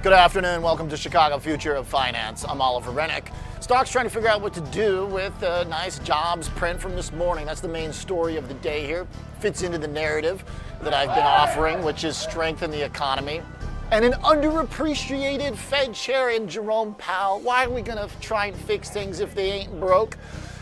Good afternoon. Welcome to Chicago Future of Finance. I'm Oliver Renick. Stocks trying to figure out what to do with a nice jobs print from this morning. That's the main story of the day here. Fits into the narrative that I've been offering, which is strength in the economy. And an underappreciated Fed chair in Jerome Powell. Why are we going to try and fix things if they ain't broke?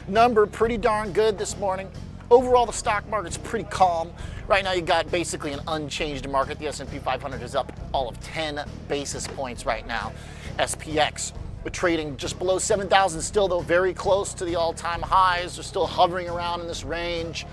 Number pretty darn good this morning. Overall, the stock market's pretty calm. Right now, you got basically an unchanged market. The S&P 500 is up all of 10 basis points right now. SPX, we're trading just below 7,000 still, though very close to the all-time highs. We're still hovering around in this range.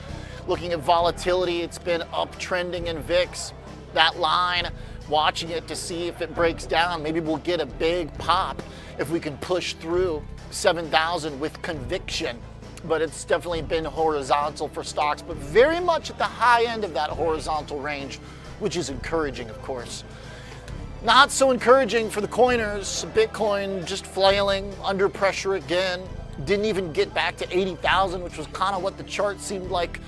Looking at volatility, it's been uptrending in VIX. That line, watching it to see if it breaks down. Maybe we'll get a big pop if we can push through 7,000 with conviction. But it's definitely been horizontal for stocks, but very much at the high end of that horizontal range, which is encouraging, of course. Not so encouraging for the coiners. Bitcoin just flailing, under pressure again. Didn't even get back to 80,000, which was kind of what the chart seemed like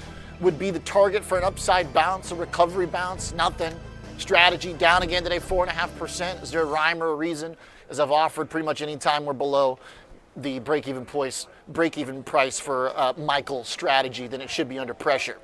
would be the target for an upside bounce, a recovery bounce. Nothing. Strategy down again today, 4.5%. Is there a rhyme or a reason? As I've offered, pretty much any time we're below the break-even price for Michael strategy, then it should be under pressure.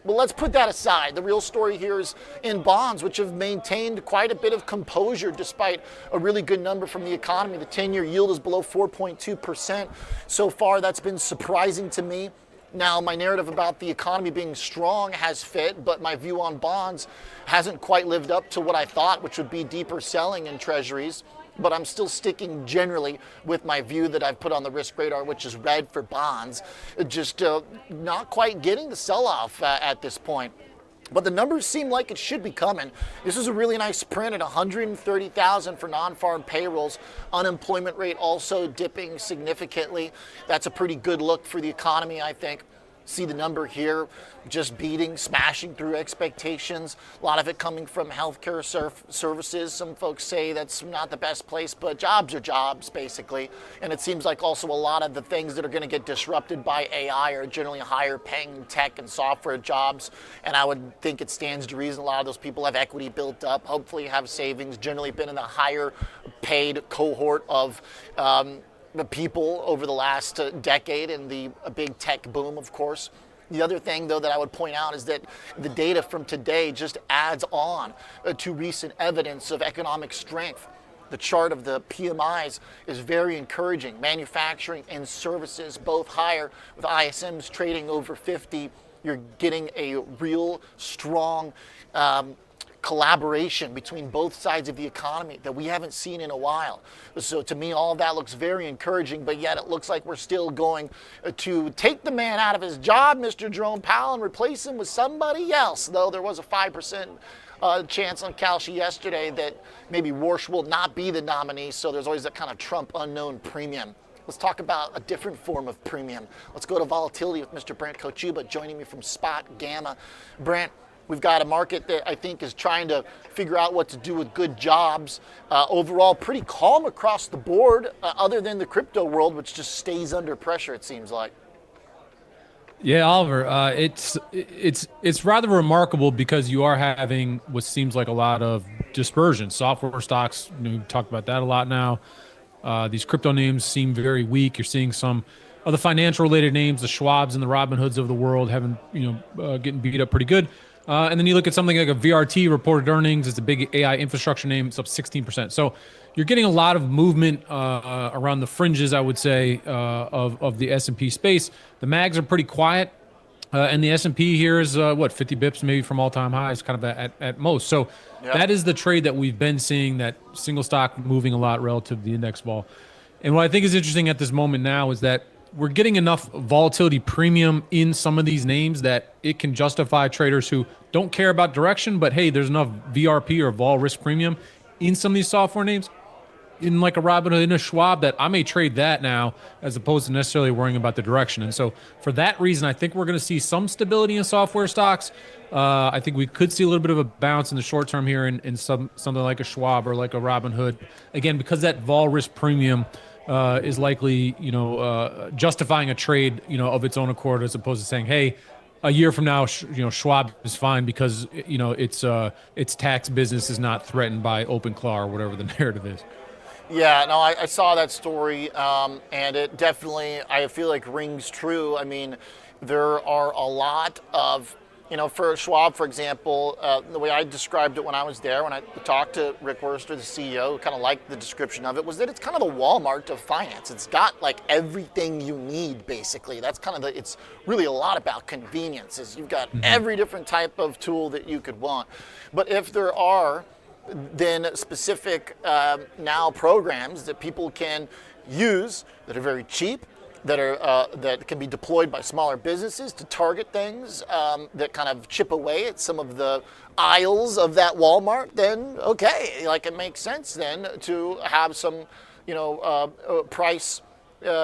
Well, let's put that aside. The real story here is in bonds, which have maintained quite a bit of composure despite a really good number from the economy. The 10-year yield is below 4.2%. So far, that's been surprising to me. Now, my narrative about the economy being strong has fit, but my view on bonds hasn't quite lived up to what I thought, which would be deeper selling in treasuries. But I'm still sticking generally with my view that I've put on the risk radar, which is red for bonds. Just not quite getting the sell-off at this point. But the numbers seem like it should be coming. This is a really nice print at 130,000 for non-farm payrolls. Unemployment rate also dipping significantly. That's a pretty good look for the economy, I think. See the number here, just beating, smashing through expectations. A lot of it coming from healthcare services. Some folks say that's not the best place, but jobs are jobs, basically. And it seems like also a lot of the things that are going to get disrupted by AI are generally higher paying tech and software jobs. And I would think it stands to reason a lot of those people have equity built up, hopefully have savings, generally been in the higher paid cohort of the people over the last decade and the big tech boom, of course. The other thing, though, that I would point out is that the data from today just adds on to recent evidence of economic strength. The chart of the PMIs is very encouraging. Manufacturing and services both higher, with ISMs trading over 50. You're getting a real strong collaboration between both sides of the economy that we haven't seen in a while. So to me, all of that looks very encouraging, but yet it looks like we're still going to take the man out of his job, Mr. Jerome Powell, and replace him with somebody else, though there was a 5% chance on Kalshi yesterday that maybe Warsh will not be the nominee, so there's always that kind of Trump unknown premium. Let's talk about a different form of premium. Let's go to volatility with Mr. Brent Kochuba joining me from SpotGamma. Brent, we've got a market that I think is trying to figure out what to do with good jobs. Overall, pretty calm across the board, other than the crypto world, which just stays under pressure, it seems like. Yeah, Oliver, it's rather remarkable because you are having what seems like a lot of dispersion. Software stocks, we talk about that a lot now. These crypto names seem very weak. You're seeing some of the financial-related names, the Schwabs and the Robinhoods of the world, getting beat up pretty good. And then you look at something like a VRT reported earnings. It's a big AI infrastructure name. It's up 16%. So you're getting a lot of movement around the fringes, I would say, of the S&P space. The mags are pretty quiet. And the S&P here is, 50 bips maybe from all-time highs, kind of at most. So That is the trade that we've been seeing, that single stock moving a lot relative to the index vol. And what I think is interesting at this moment now is that we're getting enough volatility premium in some of these names that it can justify traders who don't care about direction, but hey, there's enough VRP or vol risk premium in some of these software names, in like a Robinhood, in a Schwab, that I may trade that now as opposed to necessarily worrying about the direction. And so for that reason, I think we're going to see some stability in software stocks. I think we could see a little bit of a bounce in the short term here in something like a Schwab or like a Robinhood. Again, because that vol risk premium is likely, justifying a trade, of its own accord, as opposed to saying, hey, a year from now, Schwab is fine because its tax business is not threatened by OpenClaw or whatever the narrative is. Yeah, no, I saw that story, and it definitely, I feel like, rings true. I mean, there are a lot of, for Schwab, for example, the way I described it when I was there, when I talked to Rick Wurster, the CEO, kind of liked the description of it, was that it's kind of the Walmart of finance. It's got like everything you need, basically. That's kind of it's really a lot about conveniences. You've got every different type of tool that you could want. But if there are then specific now programs that people can use that are very cheap, that can be deployed by smaller businesses to target things that kind of chip away at some of the aisles of that Walmart, then okay, like it makes sense then to have some, price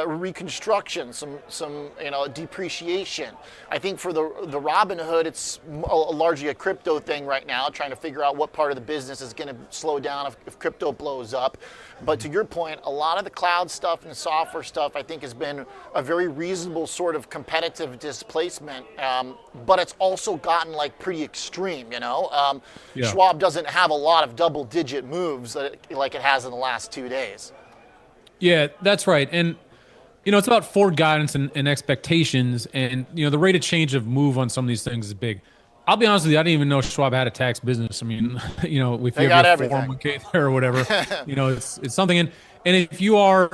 reconstruction, some depreciation. I think for the Robinhood, it's largely a crypto thing right now, trying to figure out what part of the business is going to slow down if crypto blows up. But to your point, a lot of the cloud stuff and the software stuff, I think, has been a very reasonable sort of competitive displacement. But it's also gotten like pretty extreme. Schwab doesn't have a lot of double-digit moves like it has in the last 2 days. Yeah, that's right. And it's about forward guidance and expectations, and the rate of change of move on some of these things is big. I'll be honest with you, I didn't even know Schwab had a tax business. I mean, if you have your 401k there or whatever, it's something. And if you are,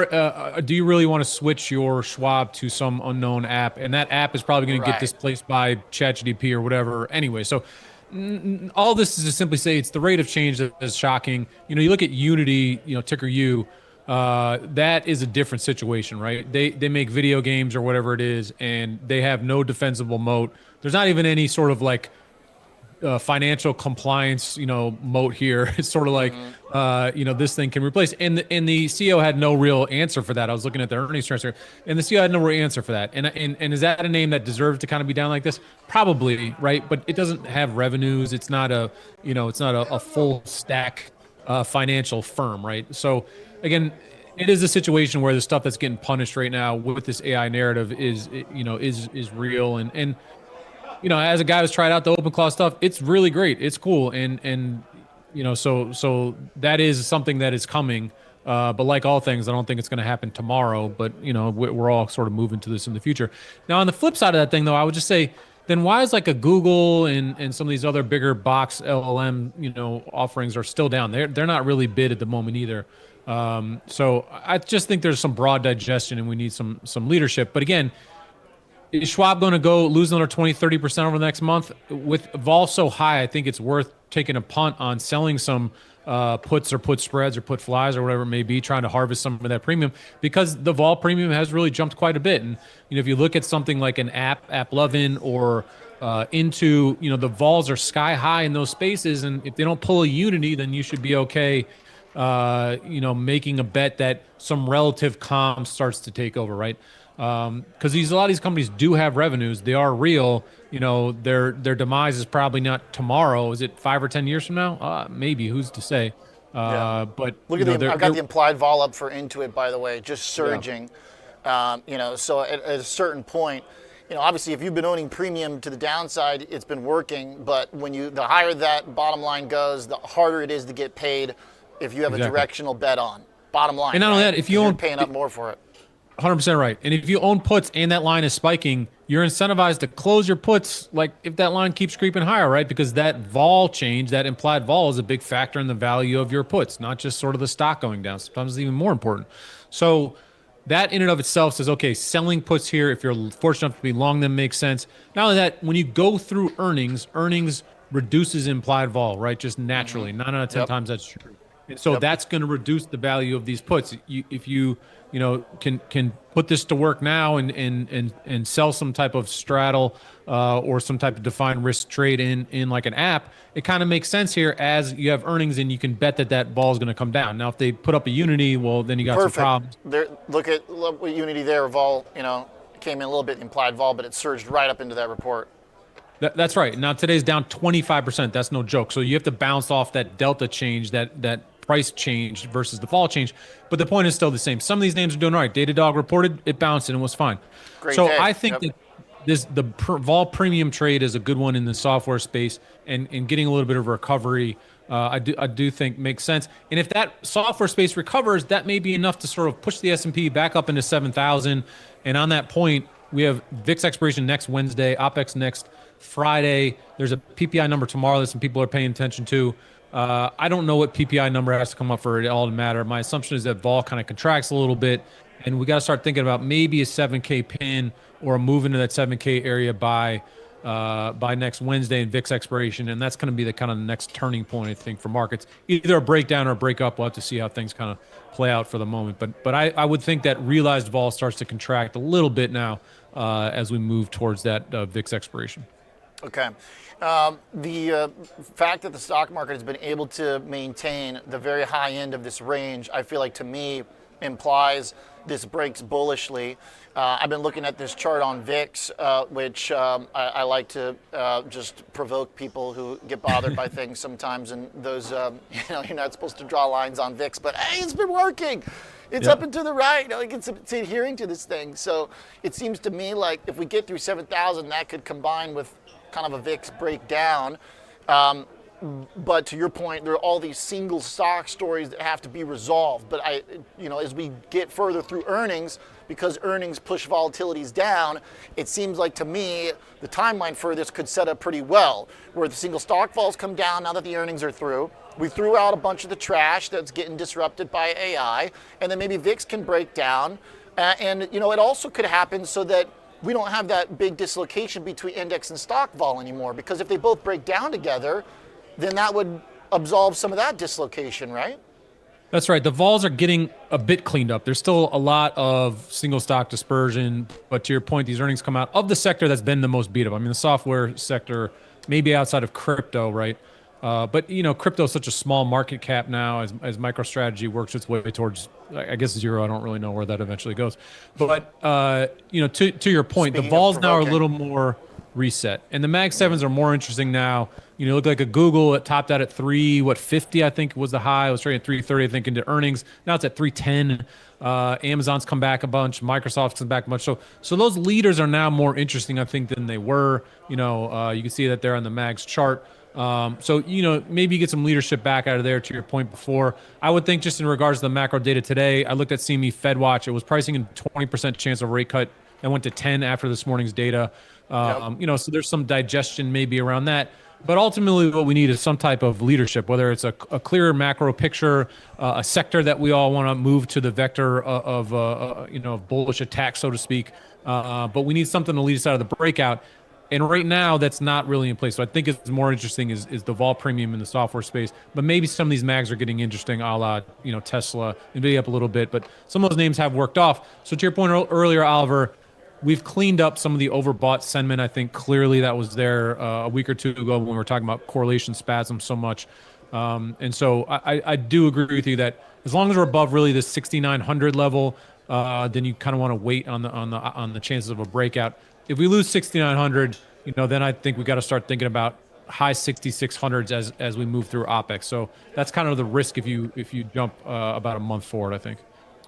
do you really want to switch your Schwab to some unknown app? And that app is probably going to get displaced by ChatGPT or whatever anyway. So all this is to simply say it's the rate of change that is shocking. You look at Unity, ticker U. That is a different situation, right? They make video games or whatever it is, and they have no defensible moat. There's not even any sort of like financial compliance, moat here. It's sort of like, this thing can replace. And the CEO had no real answer for that. I was looking at their earnings transcript, and the CEO had no real answer for that. And is that a name that deserves to kind of be down like this? Probably, right? But it doesn't have revenues. It's not a full stack financial firm, right? So again, it is a situation where the stuff that's getting punished right now with this AI narrative is real. And as a guy who's tried out the OpenClaw stuff, it's really great. It's cool. And so that is something that is coming. But like all things, I don't think it's going to happen tomorrow. But, we're all sort of moving to this in the future. Now, on the flip side of that thing, though, I would just say, then why is like a Google and some of these other bigger box LLM, offerings are still down? They're not really bid at the moment either. So I just think there's some broad digestion and we need some leadership. But again, is Schwab going to go lose another 20-30% over the next month? With vol so high, I think it's worth taking a punt on selling some puts or put spreads or put flies or whatever it may be, trying to harvest some of that premium, because the vol premium has really jumped quite a bit. And if you look at something like an AppLovin or into, the vols are sky high in those spaces, and if they don't pull a Unity, then you should be okay. Making a bet that some relative calm starts to take over, right? Because a lot of these companies do have revenues. They are real. Their demise is probably not tomorrow. Is it 5 or 10 years from now? Maybe. Who's to say? But look at I've got the implied vol up for Intuit, by the way, just surging. Yeah. So at a certain point, obviously, if you've been owning premium to the downside, it's been working. But the higher that bottom line goes, the harder it is to get paid if you have a directional bet on. Bottom line. And not only that, if you're paying up more for it. 100% right. And if you own puts and that line is spiking, you're incentivized to close your puts, like if that line keeps creeping higher, right? Because that vol change, that implied vol, is a big factor in the value of your puts, not just sort of the stock going down. Sometimes it's even more important. So that in and of itself says, okay, selling puts here, if you're fortunate enough to be long them, makes sense. Not only that, when you go through earnings reduces implied vol, right? Just naturally. 9 out of 10 times that's true. And so that's going to reduce the value of these puts. If you can put this to work now and sell some type of straddle or some type of defined risk trade in like an app, it kind of makes sense here as you have earnings and you can bet that ball is going to come down. Now, if they put up a Unity, well, then you got some problems. Look at Unity there. Vol, came in a little bit implied vol, but it surged right up into that report. That's right. Now, today's down 25%. That's no joke. So you have to bounce off that delta change, that price change versus the fall change. But the point is still the same. Some of these names are doing all right. Datadog reported, it bounced and it was fine. Great so day. I think vol premium trade is a good one in the software space, and getting a little bit of recovery, I do think makes sense. And if that software space recovers, that may be enough to sort of push the S&P back up into 7,000. And on that point, we have VIX expiration next Wednesday, OPEX next Friday. There's a PPI number tomorrow that some people are paying attention to. I don't know what PPI number has to come up for it all to matter. My assumption is that vol kind of contracts a little bit, and we got to start thinking about maybe a 7K pin or a move into that 7K area by next Wednesday in VIX expiration, and that's going to be the kind of next turning point, I think, for markets. Either a breakdown or a breakup. We'll have to see how things kind of play out for the moment. But I would think that realized vol starts to contract a little bit now as we move towards that VIX expiration. Okay. The fact that the stock market has been able to maintain the very high end of this range, I feel like to me implies this breaks bullishly. I've been looking at this chart on VIX, which I like to just provoke people who get bothered by things sometimes. And those, you're not supposed to draw lines on VIX, but hey, it's been working. It's up and to the right. It's adhering to this thing. So it seems to me like if we get through 7,000, that could combine with kind of a VIX breakdown. But to your point, there are all these single stock stories that have to be resolved. But as we get further through earnings, because earnings push volatilities down, it seems like to me the timeline for this could set up pretty well, where the single stock vols come down now that the earnings are through. We threw out a bunch of the trash that's getting disrupted by AI, and then maybe VIX can break down. And it also could happen so that we don't have that big dislocation between index and stock vol anymore, because if they both break down together, then that would absolve some of that dislocation, right? That's right. The vols are getting a bit cleaned up. There's still a lot of single stock dispersion, but to your point, these earnings come out of the sector that's been the most beat up. I mean, the software sector, maybe outside of crypto, right? But crypto is such a small market cap now as MicroStrategy works its way towards, I guess, zero. I don't really know where that eventually goes. But to your point, the vols now are a little more reset, and the Mag 7s are more interesting now. Look like a Google. It topped out at 350, I think was the high. It was trading at 330, I think, into earnings. Now it's at 310. Amazon's come back a bunch. Microsoft's come back a bunch. So those leaders are now more interesting, I think, than they were. You can see that they're on the Mag's chart. Maybe you get some leadership back out of there, to your point before. I would think just in regards to the macro data today, I looked at CME FedWatch. It was pricing in 20% chance of rate cut and went to 10 after this morning's data. So there's some digestion maybe around that. But ultimately, what we need is some type of leadership, whether it's a clearer macro picture, a sector that we all want to move to the vector of bullish attack, so to speak. But we need something to lead us out of the breakout. And right now, that's not really in place. So I think it's more interesting is the vol premium in the software space. But maybe some of these mags are getting interesting, a la Tesla, NVIDIA up a little bit. But some of those names have worked off. So to your point earlier, Oliver, we've cleaned up some of the overbought sentiment. I think clearly that was there a week or two ago when we were talking about correlation spasm so much. And so I do agree with you that as long as we're above really the 6,900 level, then you kind of want to wait on the chances of a breakout. If we lose 6,900, then I think we got to start thinking about high 6,600s as we move through OPEX. So that's kind of the risk if you jump about a month forward, I think.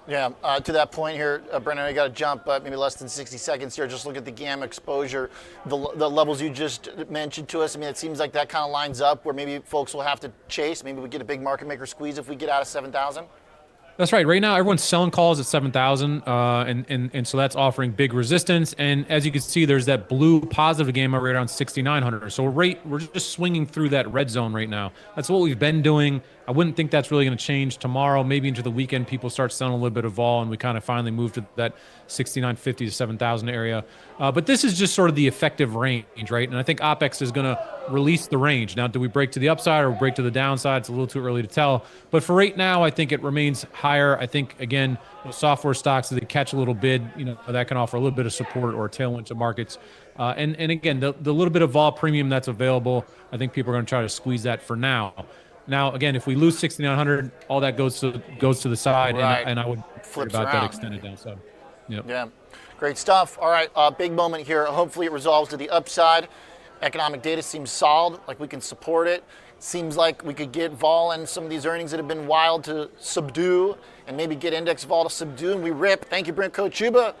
Yeah, to that point here, Brent, I got to jump maybe less than 60 seconds here. Just look at the gamma exposure, the levels you just mentioned to us. I mean, it seems like that kind of lines up where maybe folks will have to chase. Maybe we get a big market maker squeeze if we get out of 7,000. That's right. Right now, everyone's selling calls at 7,000, and so that's offering big resistance. And as you can see, there's that blue positive gamma right around 6,900. So we're just swinging through that red zone right now. That's what we've been doing. I wouldn't think that's really going to change tomorrow. Maybe into the weekend, people start selling a little bit of vol, and we kind of finally move to that 6,950 to 7,000 area. But this is just sort of the effective range, right? And I think OPEX is going to release the range. Now, do we break to the upside or break to the downside? It's a little too early to tell. But for right now, I think it remains higher. I think, again, software stocks, if they catch a little bid, that can offer a little bit of support or a tailwind to markets. And again, the little bit of vol premium that's available, I think people are going to try to squeeze that for now. Now, again, if we lose 6,900, all that goes to the side, right. and I would worry about that extended downside. Yep. Yeah, great stuff. All right, big moment here. Hopefully it resolves to the upside. Economic data seems solid, like we can support it. Seems like we could get vol and some of these earnings that have been wild to subdue, and maybe get index vol to subdue, and we rip. Thank you, Brent Kochuba.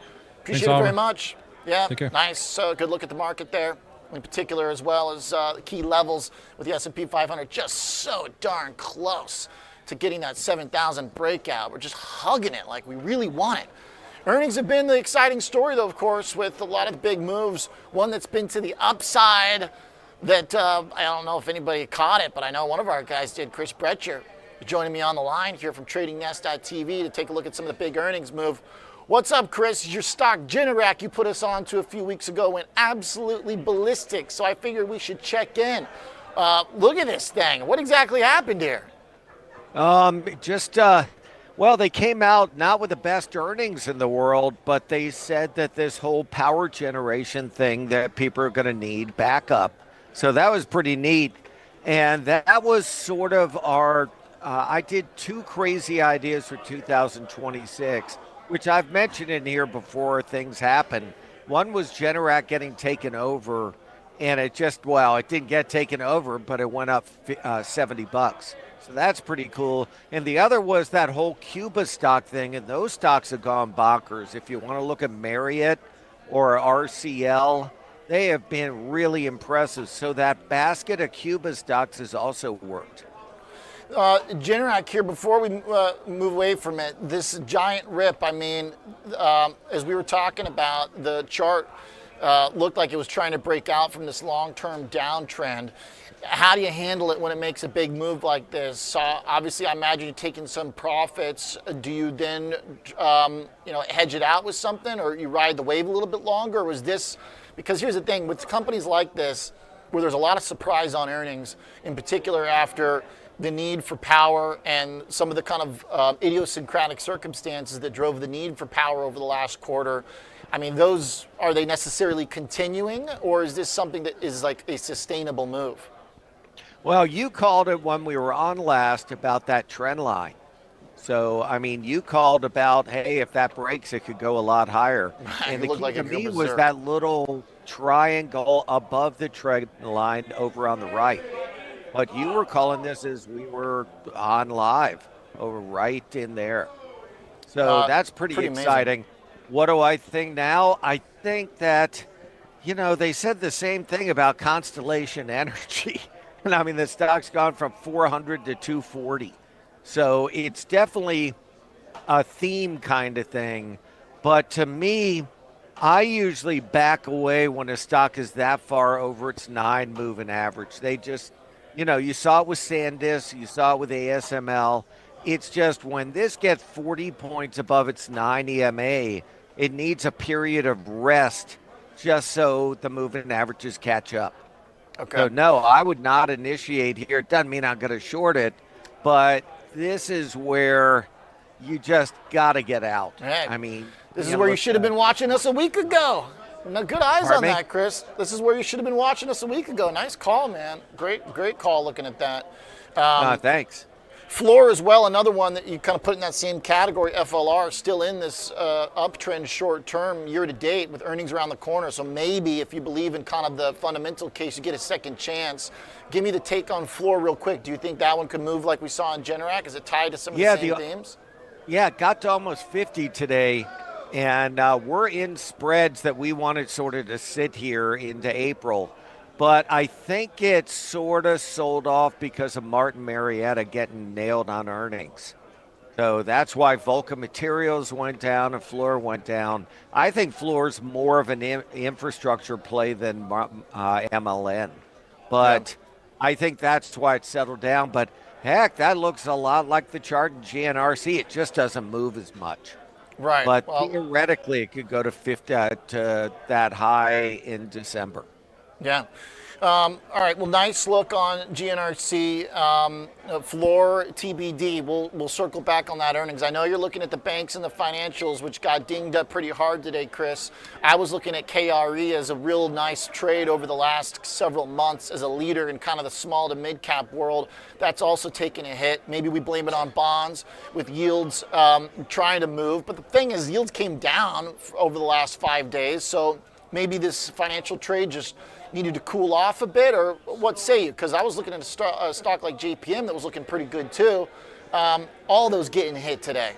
Appreciate it very much. Yeah, Take care. nice. Good look at the market there, in particular, as well as key levels with the S&P 500 just so darn close to getting that 7,000 breakout. We're just hugging it like we really want it. Earnings have been the exciting story, though, of course, with a lot of the big moves. One that's been to the upside that I don't know if anybody caught it, but I know one of our guys did, Chris Brecher, joining me on the line here from TradingNest.tv to take a look at some of the big earnings move. What's up, Chris? Your stock Generac you put us on to a few weeks ago went absolutely ballistic, so I figured we should check in. Look at this thing. What exactly happened here? Well, they came out not with the best earnings in the world, but they said that this whole power generation thing that people are going to need backup. So that was pretty neat. And that was sort of our, I did 2 crazy ideas for 2026, which I've mentioned in here before things happen. One was Generac getting taken over, and it didn't get taken over, but it went up $70. So that's pretty cool. And the other was that whole Cuba stock thing, and those stocks have gone bonkers. If you want to look at Marriott or RCL, they have been really impressive. So that basket of Cuba stocks has also worked. Generac here, before we move away from it, this giant rip, I mean, as we were talking about, the chart looked like it was trying to break out from this long-term downtrend. How do you handle it when it makes a big move like this? Obviously, I imagine you're taking some profits. Do you then, hedge it out with something, or you ride the wave a little bit longer? Or was this, because here's the thing, with companies like this, where there's a lot of surprise on earnings, in particular after the need for power and some of the kind of idiosyncratic circumstances that drove the need for power over the last quarter. I mean, are they necessarily continuing, or is this something that is like a sustainable move? Well, you called it when we were on last about that trend line. So, I mean, you called about, hey, if that breaks, it could go a lot higher. And the key to me was that little triangle above the trend line over on the right. But you were calling this as we were on live, over right in there. So that's pretty exciting. Amazing. What do I think now? I think that, they said the same thing about Constellation Energy. And I mean, the stock's gone from 400 to 240. So it's definitely a theme kind of thing. But to me, I usually back away when a stock is that far over its 9 moving average. They just, you saw it with SanDisk, you saw it with ASML. It's just when this gets 40 points above its 9 EMA, it needs a period of rest just so the moving averages catch up. Okay. So, no, I would not initiate here. It doesn't mean I'm going to short it, but this is where you just got to get out. Hey, I mean, this is where you should have been watching us a week ago. No, good eyes on that, Chris. This is where you should have been watching us a week ago. Nice call, man. Great call looking at that. Thanks. Floor as well, another one that you kind of put in that same category, FLR, still in this uptrend short term year to date with earnings around the corner. So maybe if you believe in kind of the fundamental case, you get a second chance. Give me the take on Floor real quick. Do you think that one could move like we saw in Generac? Is it tied to some of the same themes? Yeah, it got to almost 50 today. And we're in spreads that we wanted sort of to sit here into April. But I think it's sort of sold off because of Martin Marietta getting nailed on earnings. So that's why Vulcan Materials went down and Fluor went down. I think Fluor's more of an infrastructure play than MLN. But I think that's why it settled down. But heck, that looks a lot like the chart in GNRC. It just doesn't move as much. Right. But theoretically, it could go to 50 to that high in December. Yeah. All right. Well, nice look on GNRC. Floor TBD. We'll circle back on that earnings. I know you're looking at the banks and the financials, which got dinged up pretty hard today, Chris. I was looking at KRE as a real nice trade over the last several months as a leader in kind of the small to mid cap world. That's also taking a hit. Maybe we blame it on bonds with yields trying to move. But the thing is, yields came down over the last 5 days. So maybe this financial trade just needed to cool off a bit, or what say you? Because I was looking at a stock like JPM that was looking pretty good too. All those getting hit today.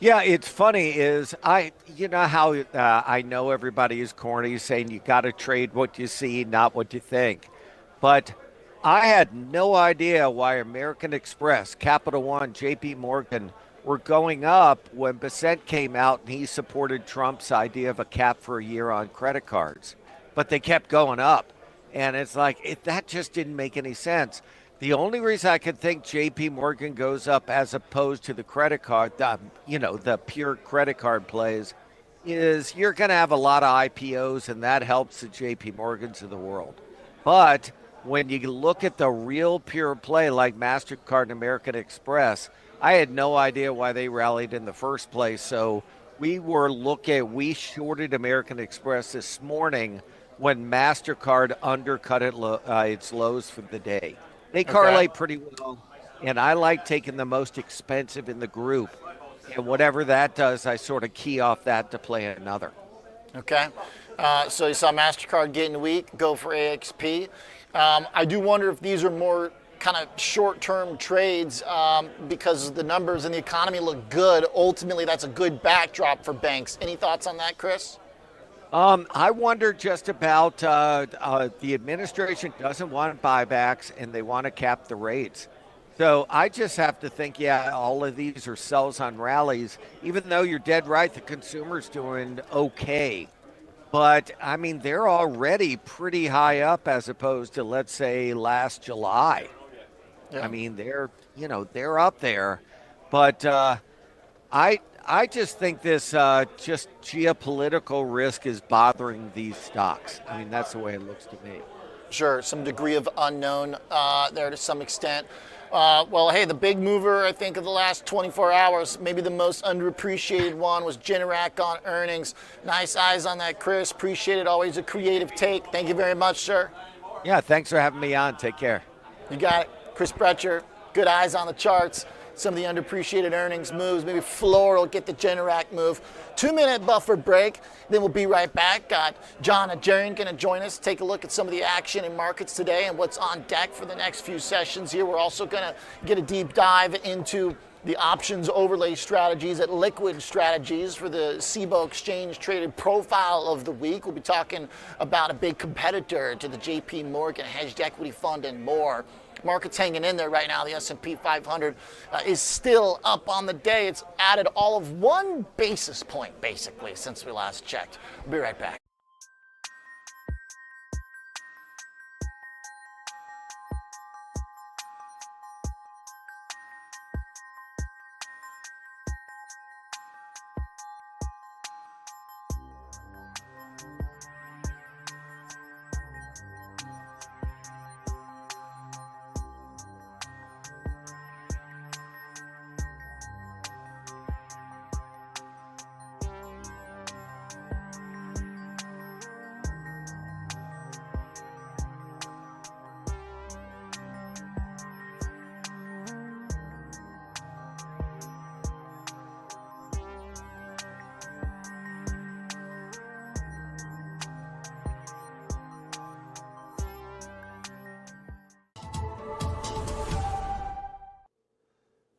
Yeah, it's funny is you know how I know everybody is corny saying you got to trade what you see, not what you think. But I had no idea why American Express, Capital One, JP Morgan were going up when Bissett came out and he supported Trump's idea of a cap for a year on credit cards. But they kept going up. And it's like, that just didn't make any sense. The only reason I could think JP Morgan goes up as opposed to the credit card, the pure credit card plays, is you're going to have a lot of IPOs and that helps the JP Morgans of the world. But when you look at the real pure play like MasterCard and American Express, I had no idea why they rallied in the first place. So we shorted American Express this morning when MasterCard undercut its lows for the day. They correlate pretty well, and I like taking the most expensive in the group. And whatever that does, I sort of key off that to play another. Okay. So you saw MasterCard getting weak, go for AXP. I do wonder if these are more kind of short-term trades because the numbers in the economy look good. Ultimately, that's a good backdrop for banks. Any thoughts on that, Chris? I wonder just about the administration doesn't want buybacks and they want to cap the rates. So I just have to think, all of these are sells on rallies, even though you're dead right, the consumer's doing okay. But, I mean, they're already pretty high up as opposed to, let's say, last July. Yeah. I mean, they're up there. But I just think this just geopolitical risk is bothering these stocks. I mean, that's the way it looks to me. Sure, some degree of unknown there to some extent. Well, hey, the big mover, I think, of the last 24 hours, maybe the most underappreciated one was Generac on earnings. Nice eyes on that, Chris. Appreciate it. Always a creative take. Thank you very much, sir. Yeah, thanks for having me on. Take care. You got it. Chris Brecher, good eyes on the charts. Some of the underappreciated earnings moves. Maybe Floor will get the Generac move. 2-minute buffer break. Then we'll be right back. Got John Najarian going to join us. Take a look at some of the action in markets today and what's on deck for the next few sessions here. We're also going to get a deep dive into the options overlay strategies at Liquid Strategies for the Cboe exchange traded profile of the week. We'll be talking about a big competitor to the JP Morgan hedged equity fund and more. Market's hanging in there right now. The S&P 500 is still up on the day. It's added all of 1 basis point, basically, since we last checked. We'll be right back.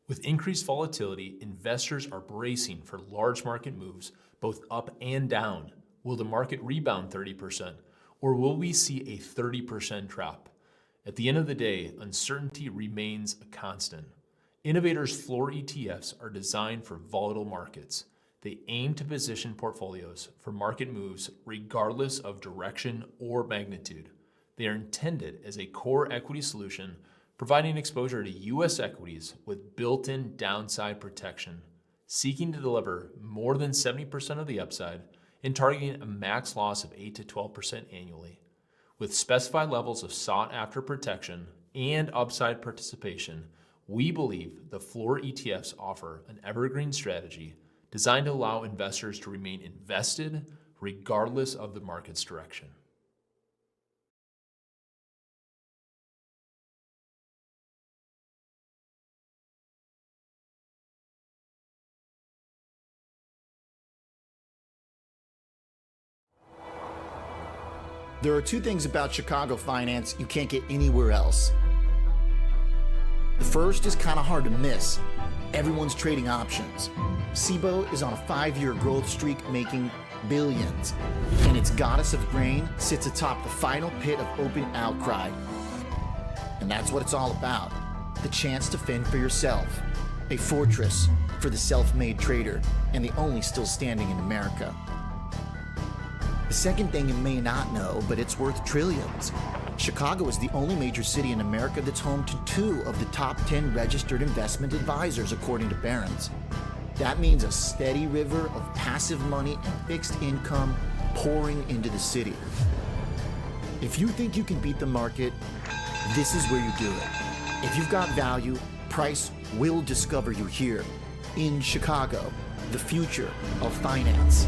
With increased volatility, investors are bracing for large market moves, both up and down. Will the market rebound 30%, or will we see a 30% drop? At the end of the day, uncertainty remains a constant. Innovators' floor ETFs are designed for volatile markets. They aim to position portfolios for market moves regardless of direction or magnitude. They are intended as a core equity solution, providing exposure to U.S. equities with built-in downside protection, seeking to deliver more than 70% of the upside and targeting a max loss of 8 to 12% annually. With specified levels of sought-after protection and upside participation, we believe the floor ETFs offer an evergreen strategy designed to allow investors to remain invested regardless of the market's direction. There are 2 things about Chicago finance you can't get anywhere else. The first is kind of hard to miss. Everyone's trading options. Cboe is on a 5-year growth streak making billions, and its goddess of grain sits atop the final pit of open outcry. And that's what it's all about. The chance to fend for yourself. A fortress for the self-made trader, and the only still standing in America. The second thing you may not know, but it's worth trillions. Chicago is the only major city in America that's home to 2 of the top 10 registered investment advisors, according to Barron's. That means a steady river of passive money and fixed income pouring into the city. If you think you can beat the market, this is where you do it. If you've got value, price will discover you here in Chicago, the future of finance.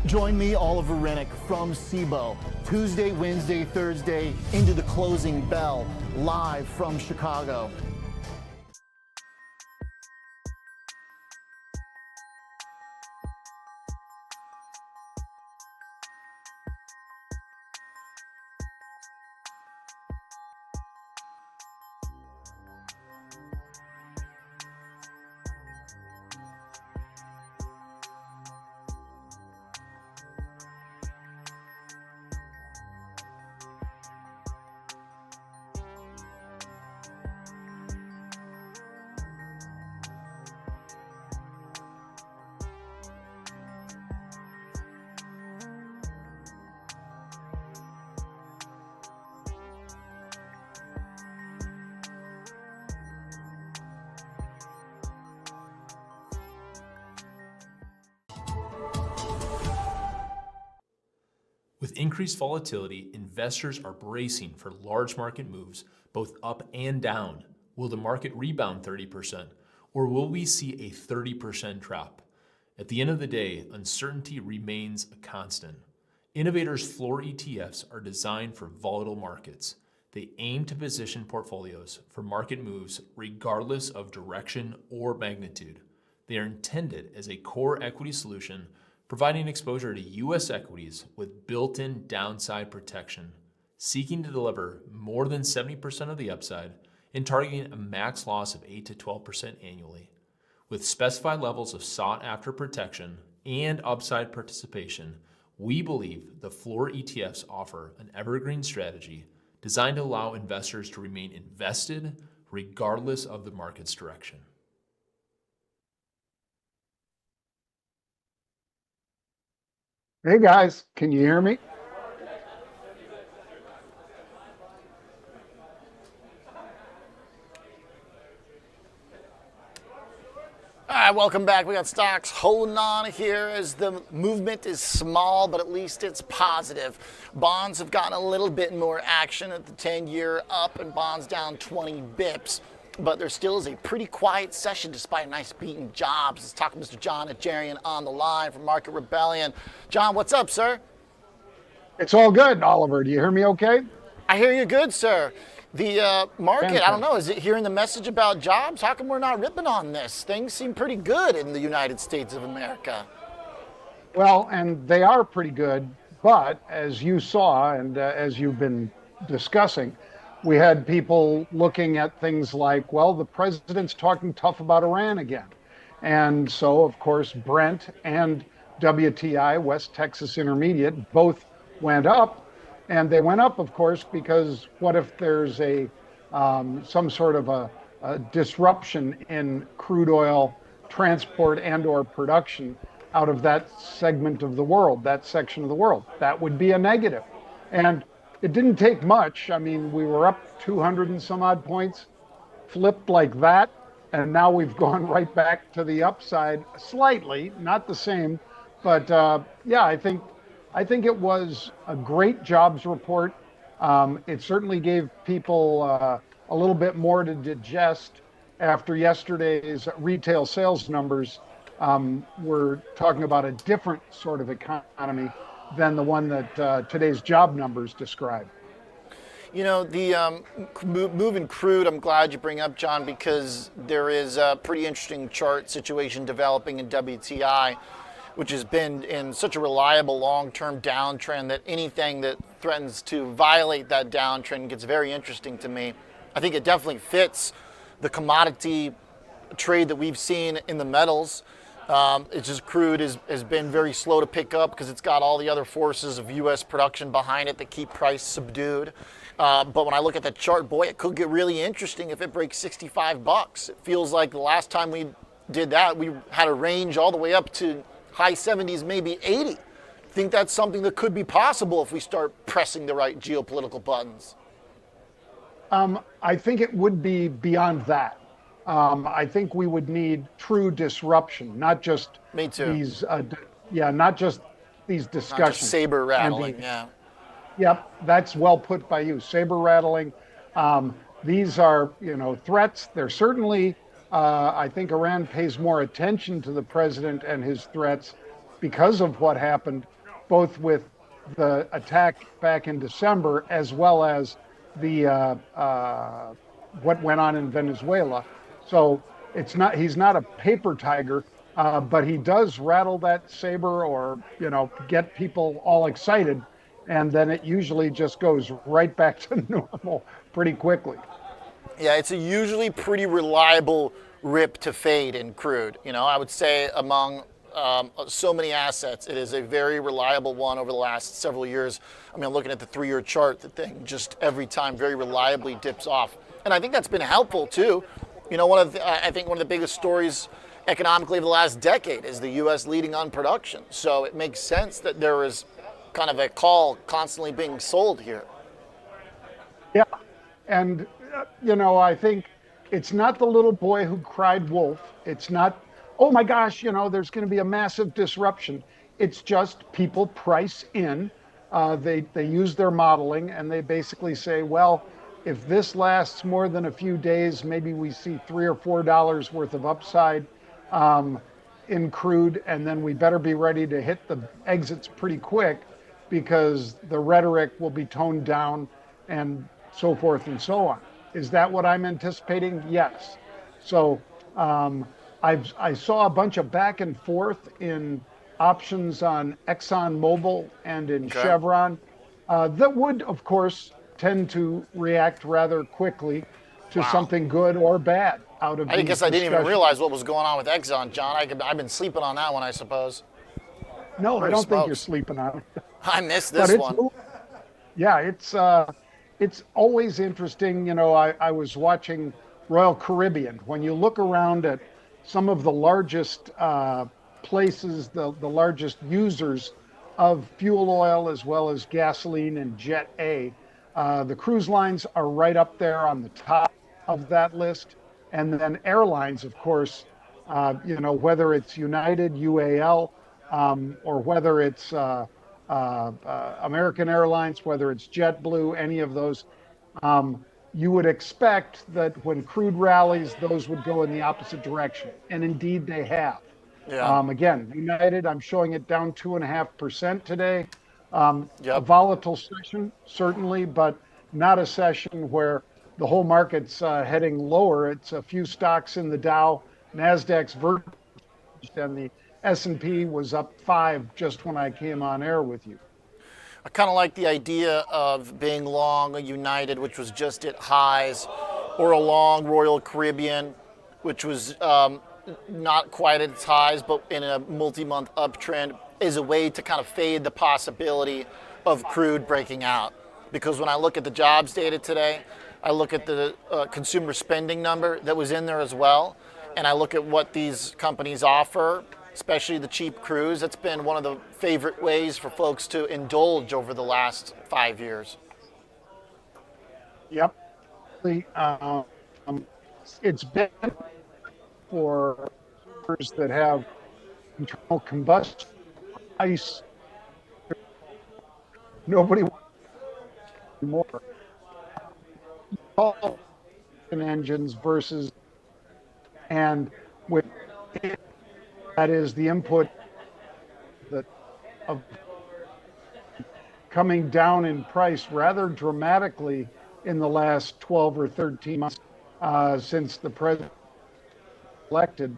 Join me, Oliver Renick, from Cboe, Tuesday, Wednesday, Thursday, into the closing bell, live from Chicago. With increased volatility, investors are bracing for large market moves, both up and down. Will the market rebound 30%, or will we see a 30% drop? At the end of the day, uncertainty remains a constant. Innovators' floor ETFs are designed for volatile markets. They aim to position portfolios for market moves regardless of direction or magnitude. They are intended as a core equity solution, providing exposure to U.S. equities with built-in downside protection, seeking to deliver more than 70% of the upside and targeting a max loss of 8 to 12% annually. With specified levels of sought-after protection and upside participation, we believe the floor ETFs offer an evergreen strategy designed to allow investors to remain invested regardless of the market's direction. Hey guys, can you hear me? All right, welcome back. We got stocks holding on here as the movement is small, but at least it's positive. Bonds have gotten a little bit more action at the 10-year up, and bonds down 20 bips. But there still is a pretty quiet session despite a nice beat in jobs. Let's talk to Mr. John Najarian on the line from Market Rebellion. John, what's up, sir? It's all good, Oliver. Do you hear me okay? I hear you good, sir. The market, Fantastic. I don't know, is it hearing the message about jobs? How come we're not ripping on this? Things seem pretty good in the United States of America. Well, and they are pretty good, but as you saw and as you've been discussing, we had people looking at things like, well, the president's talking tough about Iran again. And so, of course, Brent and WTI, West Texas Intermediate, both went up. And they went up, of course, because what if there's a some sort of a disruption in crude oil transport and or production out of that segment of the world, that section of the world? That would be a negative. And it didn't take much. I mean, we were up 200 and some odd points, flipped like that, and now we've gone right back to the upside slightly, not the same. But yeah, I think it was a great jobs report. It certainly gave people a little bit more to digest after yesterday's retail sales numbers. We're talking about a different sort of economy than the one that today's job numbers describe. You know, the move in crude, I'm glad you bring up, John, because there is a pretty interesting chart situation developing in WTI, which has been in such a reliable long-term downtrend that anything that threatens to violate that downtrend gets very interesting to me. I think it definitely fits the commodity trade that we've seen in the metals. It's just crude has been very slow to pick up because it's got all the other forces of U.S. production behind it that keep price subdued. But when I look at the chart, boy, it could get really interesting if it breaks $65. It feels like the last time we did that, we had a range all the way up to high 70s, maybe 80. Think that's something that could be possible if we start pressing the right geopolitical buttons? I think it would be beyond that. I think we would need true disruption, not just Me too. these, not just these discussions. Not just saber rattling, yeah. Yep, that's well put by you. Saber rattling. These are, threats. They're certainly, I think Iran pays more attention to the president and his threats because of what happened, both with the attack back in December as well as the what went on in Venezuela. So he's not a paper tiger, but he does rattle that saber or get people all excited, and then it usually just goes right back to normal pretty quickly. Yeah, it's a usually pretty reliable rip to fade in crude. I would say among so many assets, it is a very reliable one over the last several years. I mean, looking at the 3-year chart, the thing just every time very reliably dips off. And I think that's been helpful too. I think one of the biggest stories economically of the last decade is the U.S. leading on production. So it makes sense that there is kind of a call constantly being sold here. Yeah, and I think it's not the little boy who cried wolf. It's not, oh my gosh, there's going to be a massive disruption. It's just people price in. They use their modeling and they basically say, well, if this lasts more than a few days, maybe we see $3 or $4 worth of upside in crude, and then we better be ready to hit the exits pretty quick because the rhetoric will be toned down and so forth and so on. Is that what I'm anticipating? Yes. So I saw a bunch of back and forth in options on ExxonMobil and in Chevron that would, of course, tend to react rather quickly to something good or bad out of I guess I didn't even realize what was going on with Exxon, John. I've been sleeping on that one, I suppose. No, I don't think you're sleeping on it. I missed this one. Yeah, it's always interesting. I was watching Royal Caribbean. When you look around at some of the largest places, the largest users of fuel oil as well as gasoline and Jet A, the cruise lines are right up there on the top of that list. And then airlines, of course, whether it's United, UAL, or whether it's American Airlines, whether it's JetBlue, any of those, you would expect that when crude rallies, those would go in the opposite direction. And indeed they have. Yeah. Again, United, I'm showing it down 2.5% today. A volatile session, certainly, but not a session where the whole market's heading lower. It's a few stocks in the Dow, NASDAQ's verged, and the S&P was up 5 just when I came on air with you. I kind of like the idea of being long a United, which was just at highs, or a long Royal Caribbean, which was not quite at its highs, but in a multi-month uptrend, is a way to kind of fade the possibility of crude breaking out. Because when I look at the jobs data today, I look at the consumer spending number that was in there as well, and I look at what these companies offer, especially the cheap cruise. That's been one of the favorite ways for folks to indulge over the last 5 years. Yep. It's been for consumers that have internal combustion ice. Nobody wants more. Engines versus, and with that is the input that of coming down in price rather dramatically in the last 12 or 13 months since the president elected.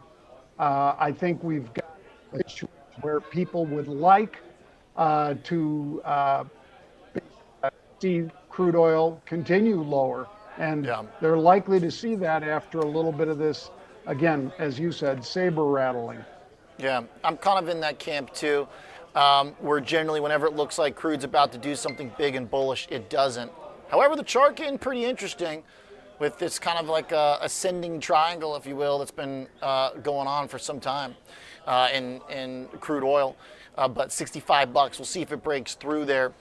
I think we've got a situation where people would like to see crude oil continue lower, and they're likely to see that after a little bit of this again, as you said, saber rattling. Yeah, I'm kind of in that camp too, where generally whenever it looks like crude's about to do something big and bullish, it doesn't. However, the chart getting pretty interesting with this kind of like ascending triangle, if you will, that's been going on for some time in crude oil. But 65 bucks, we'll see if it breaks through there.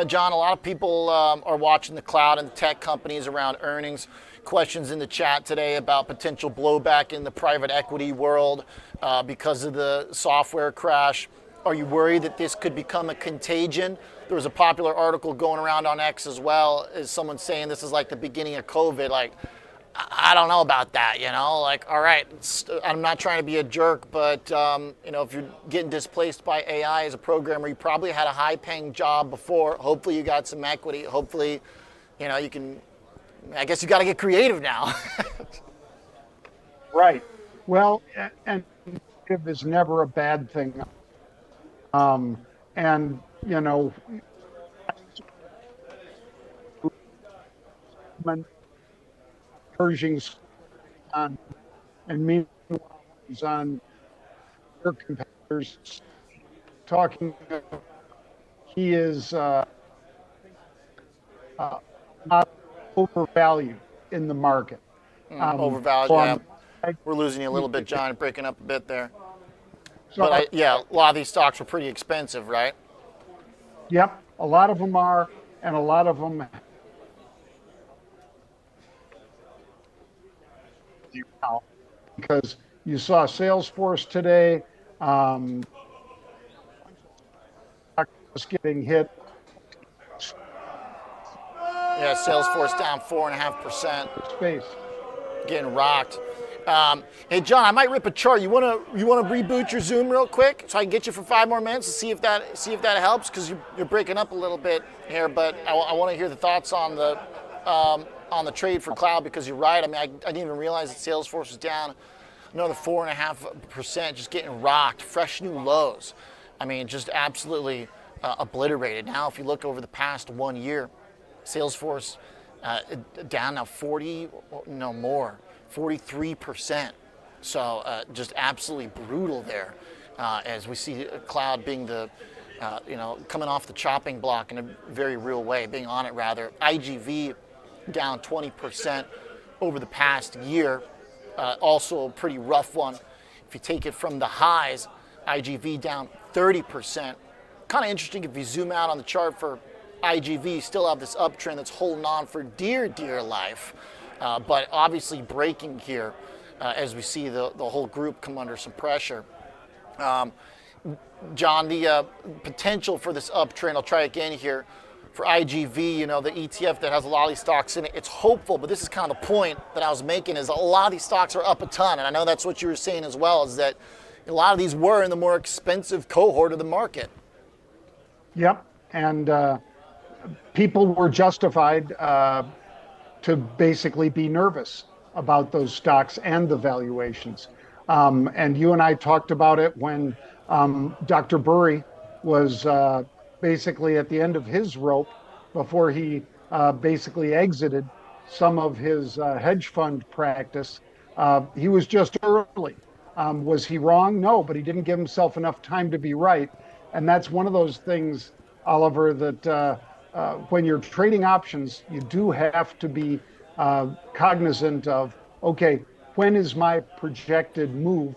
John, a lot of people are watching the cloud and the tech companies around earnings. Questions in the chat today about potential blowback in the private equity world because of the software crash. Are you worried that this could become a contagion? There was a popular article going around on X as well, as someone saying this is like the beginning of COVID. Like, I don't know about that, you know? Like, all right, I'm not trying to be a jerk, but, you know, if you're getting displaced by AI as a programmer, you probably had a high-paying job before. Hopefully you got some equity. Hopefully, you know, you can, I guess you got to get creative now. Right. Well, and creative is never a bad thing. And, you know, Pershing's on, and meanwhile he's on your competitors talking. He is not overvalued in the market. Overvalued, so yeah. We're losing you a little bit, John, breaking up a bit there. So, but yeah, a lot of these stocks were pretty expensive, right? Yep, a lot of them are, and a lot of them because you saw Salesforce today getting hit. Yeah, Salesforce down 4.5%. Space. Getting rocked. Hey John, I might rip a chart. You wanna reboot your Zoom real quick so I can get you for 5 more minutes to see if that helps, because you're breaking up a little bit here. But I want to hear the thoughts on the trade for cloud, because you're right. I mean, I didn't even realize that Salesforce was down another 4.5%, just getting rocked. Fresh new lows. I mean, just absolutely obliterated. Now, if you look over the past 1 year, Salesforce down now 43%. So just absolutely brutal there, as we see cloud being the, coming off the chopping block in a very real way, being on it rather. IGV down 20% over the past year, also a pretty rough one. If you take it from the highs, IGV down 30%. Kind of interesting if you zoom out on the chart for IGV, you still have this uptrend that's holding on for dear life, but obviously breaking here as we see the whole group come under some pressure. John, the potential for this uptrend, I'll try again here, for IGV, you know, the ETF that has a lot of these stocks in it, it's hopeful, but this is kind of the point that I was making, is a lot of these stocks are up a ton, and I know that's what you were saying as well, is that a lot of these were in the more expensive cohort of the market. Yep, and people were justified to basically be nervous about those stocks and the valuations. And you and I talked about it when Dr. Burry was basically at the end of his rope before he basically exited some of his hedge fund practice. He was just early. Was he wrong? No, but he didn't give himself enough time to be right. And that's one of those things, Oliver, that when you're trading options, you do have to be cognizant of, okay, when is my projected move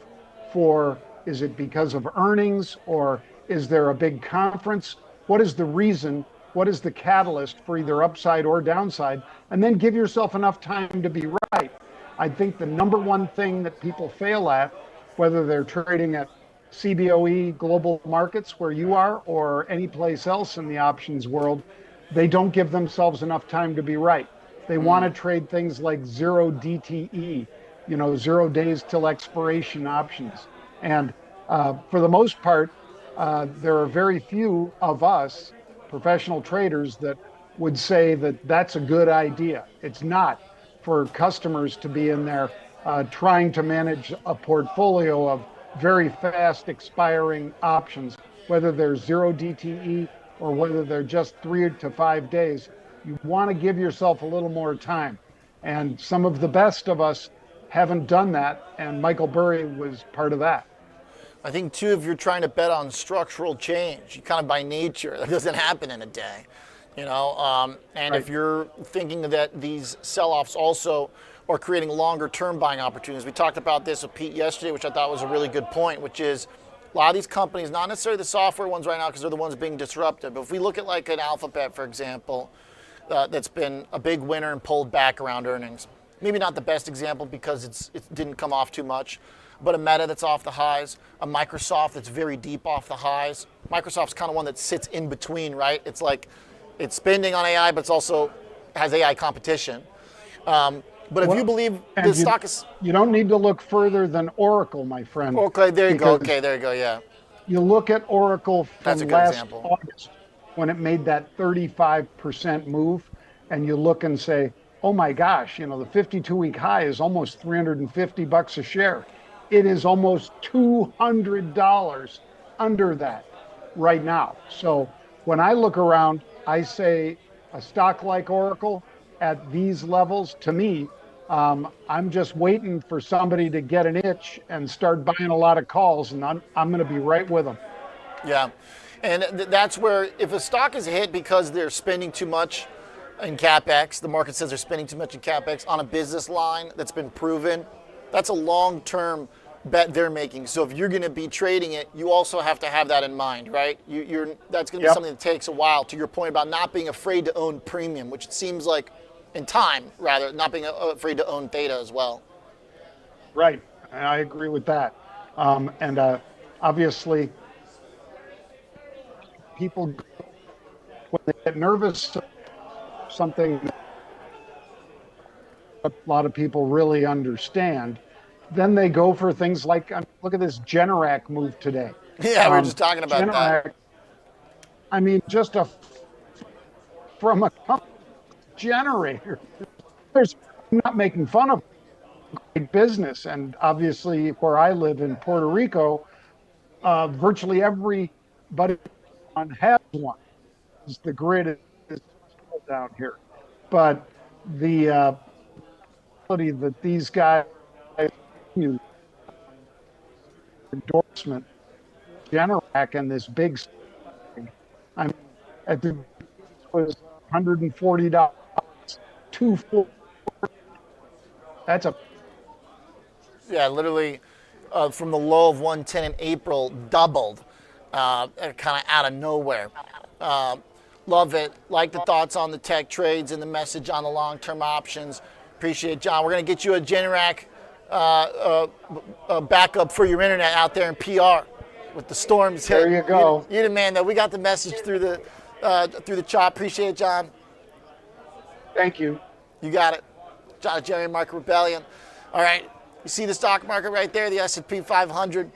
for, is it because of earnings, or is there a big conference? What is the reason? What is the catalyst for either upside or downside? And then give yourself enough time to be right. I think the number one thing that people fail at, whether they're trading at Cboe global markets where you are or any place else in the options world, they don't give themselves enough time to be right. They want to trade things like 0 DTE, 0 days till expiration options. And for the most part, there are very few of us professional traders that would say that that's a good idea. It's not for customers to be in there trying to manage a portfolio of very fast expiring options, whether they're 0 DTE or whether they're just 3 to 5 days. You want to give yourself a little more time. And some of the best of us haven't done that, and Michael Burry was part of that. I think, too, if you're trying to bet on structural change, you kind of by nature, that doesn't happen in a day, and right. If you're thinking that these sell-offs also are creating longer-term buying opportunities. We talked about this with Pete yesterday, which I thought was a really good point, which is a lot of these companies, not necessarily the software ones right now because they're the ones being disrupted, but if we look at like an Alphabet, for example, that's been a big winner and pulled back around earnings. Maybe not the best example because it didn't come off too much, but a Meta that's off the highs, a Microsoft that's very deep off the highs. Microsoft's kind of one that sits in between, right? It's like it's spending on AI, but it's also has AI competition. But if you believe the stock is... You don't need to look further than Oracle, my friend. Okay, there you go. Okay, there you go, yeah. You look at Oracle from last example. August when it made that 35% move, and you look and say, oh my gosh, the 52-week high is almost $350 a share. It is almost $200 under that right now. So when I look around, I say a stock like Oracle at these levels, to me, I'm just waiting for somebody to get an itch and start buying a lot of calls, and I'm going to be right with them. Yeah, and that's where if a stock is hit because they're spending too much in CapEx, the market says they're spending too much in CapEx on a business line that's been proven, that's a long-term bet they're making. So if you're going to be trading it, you also have to have that in mind, right? That's going to be something that takes a while, to your point about not being afraid to own premium, which it seems like in time, rather, not being afraid to own theta as well. Right. I agree with that. And obviously, people, when they get nervous, something a lot of people really understand, then they go for things like, look at this Generac move today. Yeah, we were just talking about Generac, that. I mean, just from a company generator. I'm not making fun of great business, and obviously where I live in Puerto Rico, virtually everybody has one. The grid is down here, but the ability that these guys use endorsement Generac and this big, I mean, at the was $140. $240. That's literally from the low of 110 in April, doubled, kind of out of nowhere. Love it. Like the thoughts on the tech trades and the message on the long-term options. Appreciate it, John. We're going to get you a Generac backup for your internet out there in PR with the storms hit. There you go. You're the man, though. We got the message through the chop. Appreciate it, John. Thank you. You got it. Najarian Market Rebellion. All right. You see the stock market right there, the S&P 500.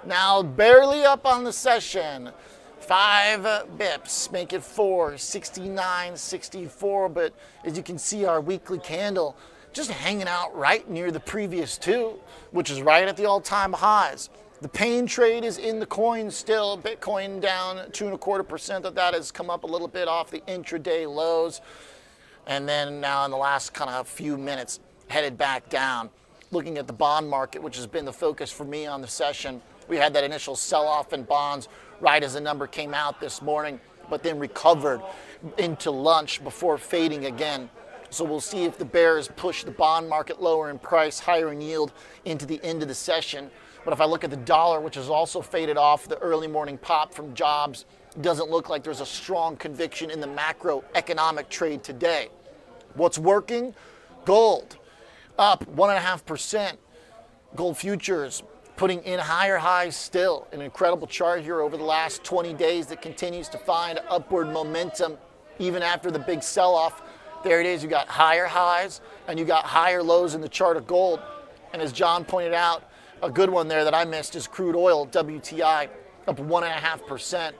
Now barely up on the session. 5 bips, make it 469.64. But as you can see, our weekly candle just hanging out right near the previous 2, which is right at the all-time highs. The pain trade is in the coin still. Bitcoin down 2.25%. Of that has come up a little bit off the intraday lows. And then now in the last kind of few minutes, headed back down. Looking at the bond market, which has been the focus for me on the session. We had that initial sell-off in bonds right as the number came out this morning, but then recovered into lunch before fading again. So we'll see if the bears push the bond market lower in price, higher in yield into the end of the session. But if I look at the dollar, which has also faded off the early morning pop from jobs, it doesn't look like there's a strong conviction in the macroeconomic trade today. What's working? Gold up 1.5%. Gold futures putting in higher highs still. An incredible chart here over the last 20 days that continues to find upward momentum even after the big sell-off. There it is. You got higher highs and you got higher lows in the chart of gold. And as John pointed out, a good one there that I missed is crude oil, WTI, up 1.5%.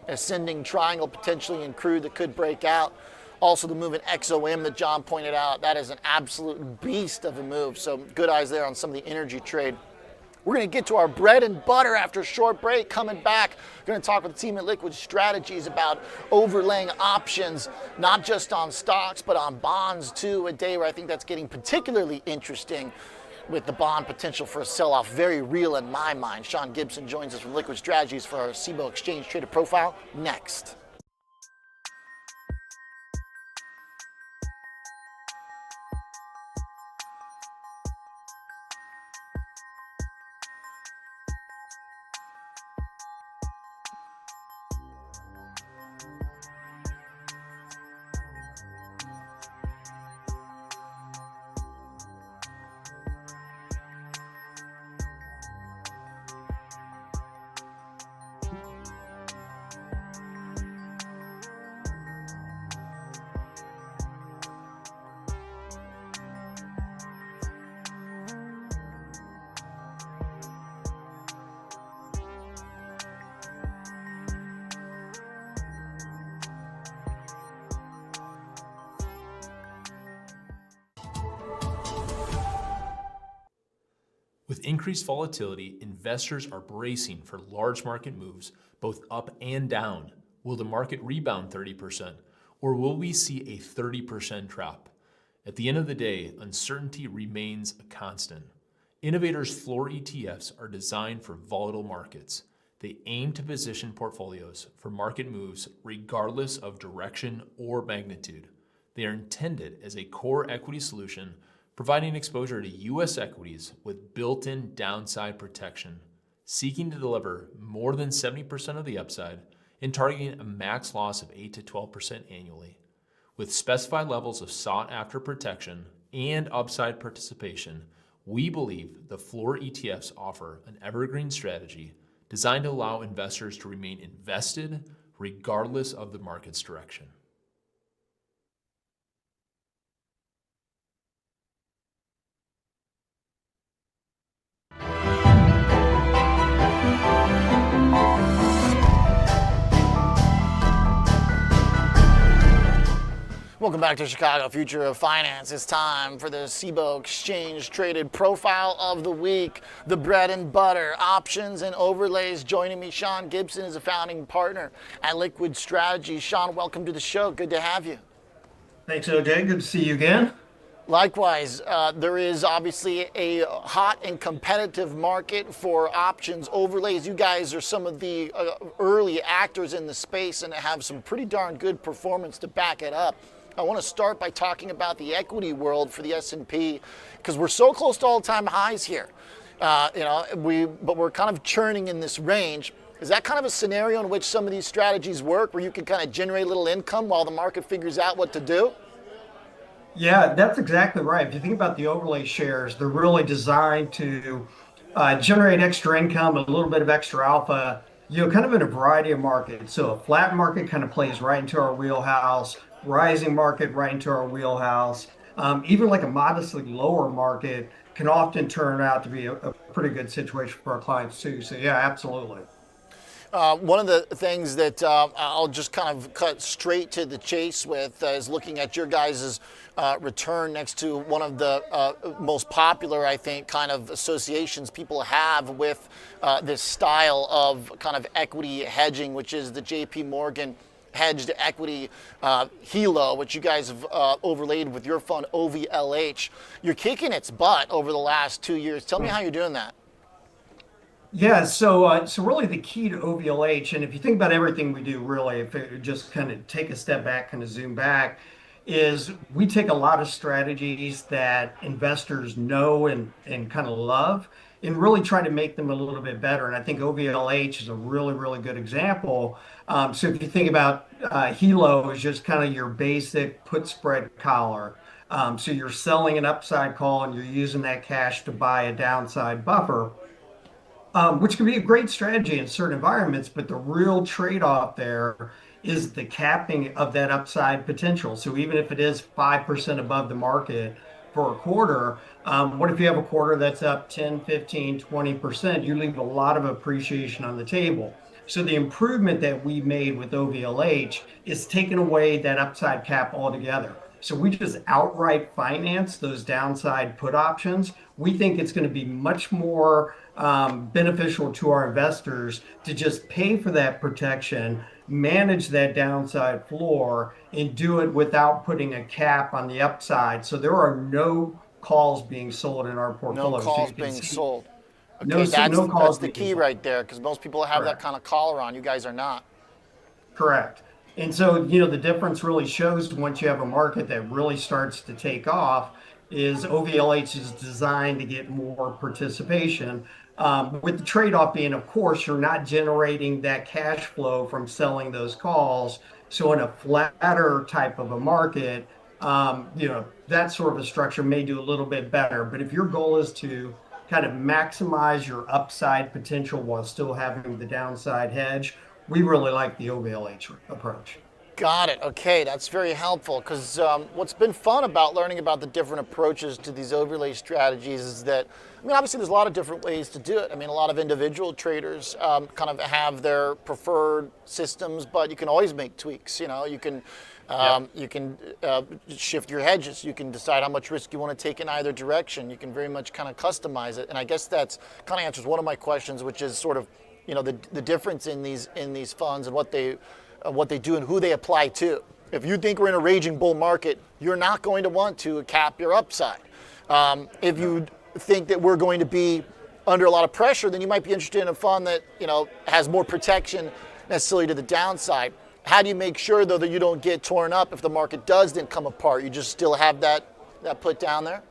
Ascending triangle potentially in crude that could break out. Also the move in XOM that John pointed out, that is an absolute beast of a move. So good eyes there on some of the energy trade. We're going to get to our bread and butter after a short break. Coming back, we're going to talk with the team at Liquid Strategies about overlaying options, not just on stocks, but on bonds too. A day where I think that's getting particularly interesting. with the bond potential for a sell-off very real in my mind. Shawn Gibson joins us from Liquid Strategies for our Cboe Exchange Traded Profile next. With increased volatility, investors are bracing for large market moves, both up and down. Will the market rebound 30%, or will we see a 30% drop? At the end of the day, uncertainty remains a constant. Innovators' floor ETFs are designed for volatile markets. They aim to position portfolios for market moves regardless of direction or magnitude. They are intended as a core equity solution, providing exposure to U.S. equities with built-in downside protection, seeking to deliver more than 70% of the upside and targeting a max loss of 8 to 12% annually. With specified levels of sought-after protection and upside participation, we believe the floor ETFs offer an evergreen strategy designed to allow investors to remain invested regardless of the market's direction. Welcome back to Chicago Future of Finance. It's time for the Cboe Exchange Traded Profile of the Week, the bread and butter, options and overlays. Joining me, Shawn Gibson is a founding partner at Liquid Strategies. Shawn, welcome to the show. Good to have you. Thanks, OJ. Good to see you again. Likewise, there is obviously a hot and competitive market for options overlays. You guys are some of the early actors in the space and have some pretty darn good performance to back it up. I want to start by talking about the equity world for the S&P because we're so close to all-time highs here. But we're kind of churning in this range. Is that kind of a scenario in which some of these strategies work, where you can kind of generate a little income while the market figures out what to do? Yeah, that's exactly right. If you think about the overlay shares, they're really designed to generate extra income, a little bit of extra alpha, kind of in a variety of markets. So a flat market kind of plays right into our wheelhouse, rising market right into our wheelhouse. Even like a modestly lower market can often turn out to be a pretty good situation for our clients too. So yeah, absolutely. One of the things that I'll just kind of cut straight to the chase with is looking at your guys' return next to one of the most popular, I think, kind of associations people have with this style of kind of equity hedging, which is the JP Morgan hedged equity HELO, which you guys have overlaid with your fund OVLH. You're kicking its butt over the last 2 years. Tell me how you're doing that. Yeah, so really the key to OVLH, and if you think about everything we do, really, if it just kind of take a step back, kind of zoom back, is we take a lot of strategies that investors know and kind of love and really try to make them a little bit better. And I think OVLH is a really, really good example. So if you think about HELO is just kind of your basic put spread collar. So you're selling an upside call and you're using that cash to buy a downside buffer. Which can be a great strategy in certain environments, but the real trade-off there is the capping of that upside potential. So even if it is 5% above the market for a quarter, what if you have a quarter that's up 10, 15, 20%? You leave a lot of appreciation on the table. So the improvement that we made with OVLH is taking away that upside cap altogether. So we just outright finance those downside put options. We think it's going to be much more beneficial to our investors to just pay for that protection, manage that downside floor, and do it without putting a cap on the upside. So there are no calls being sold in our portfolio. No calls being sold. Okay, No calls that's the key right there, because most people have that kind of collar on. You guys are not. Correct. And so, the difference really shows once you have a market that really starts to take off is OVLH is designed to get more participation. With the trade-off being, of course, you're not generating that cash flow from selling those calls. So in a flatter type of a market, that sort of a structure may do a little bit better. But if your goal is to kind of maximize your upside potential while still having the downside hedge, we really like the OVLH approach. Got it. Okay, that's very helpful, because what's been fun about learning about the different approaches to these overlay strategies is that, obviously there's a lot of different ways to do it. A lot of individual traders kind of have their preferred systems, but you can always make tweaks. You can shift your hedges. You can decide how much risk you want to take in either direction. You can very much kind of customize it. And I guess that's kind of answers one of my questions, which is sort of, the difference in these funds and what they do and who they apply to. If you think we're in a raging bull market, you're not going to want to cap your upside. If you think that we're going to be under a lot of pressure, then you might be interested in a fund that has more protection necessarily to the downside. How do you make sure, though, that you don't get torn up if the market does then come apart? You just still have that put down there?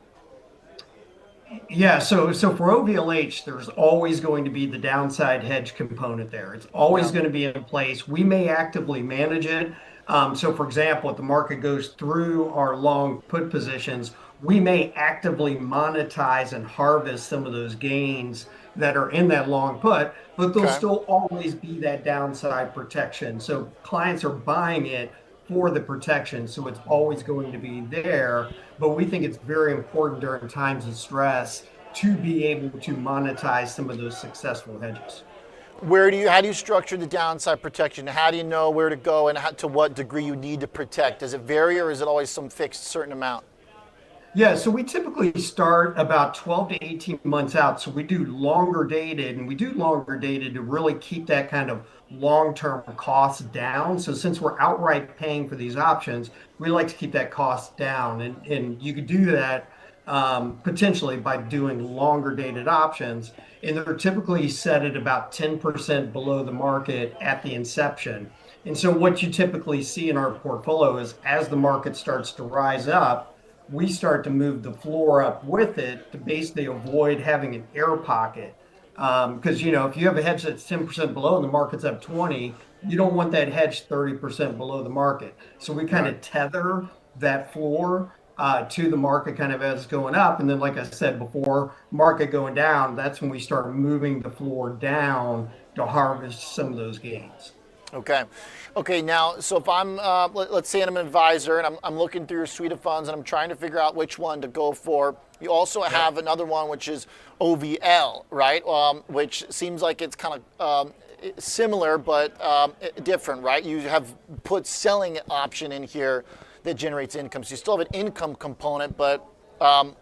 Yeah, so for OVLH, there's always going to be the downside hedge component there. It's always going to be in place. We may actively manage it. So for example, if the market goes through our long put positions, we may actively monetize and harvest some of those gains that are in that long put, but there'll still always be that downside protection. So clients are buying it for the protection, so it's always going to be there. But we think it's very important during times of stress to be able to monetize some of those successful hedges. How do you structure the downside protection? How do you know where to go and to what degree you need to protect? Does it vary, or is it always some fixed certain amount? Yeah, so we typically start about 12 to 18 months out. So we do longer dated, and we do longer dated to really keep that kind of long-term cost down. So since we're outright paying for these options, we like to keep that cost down. And you could do that potentially by doing longer dated options. And they're typically set at about 10% below the market at the inception. And so what you typically see in our portfolio is as the market starts to rise up, we start to move the floor up with it to basically avoid having an air pocket. Because, if you have a hedge that's 10% below and the market's up 20, you don't want that hedge 30% below the market. So we kind of tether that floor to the market kind of as it's going up. And then, like I said before, market going down, that's when we start moving the floor down to harvest some of those gains. Okay. Now, so if I'm, let's say I'm an advisor and I'm looking through your suite of funds and I'm trying to figure out which one to go for. You also have another one, which is OVL, right? Which seems like it's kind of similar but different, right? You have put selling option in here that generates income. So you still have an income component, but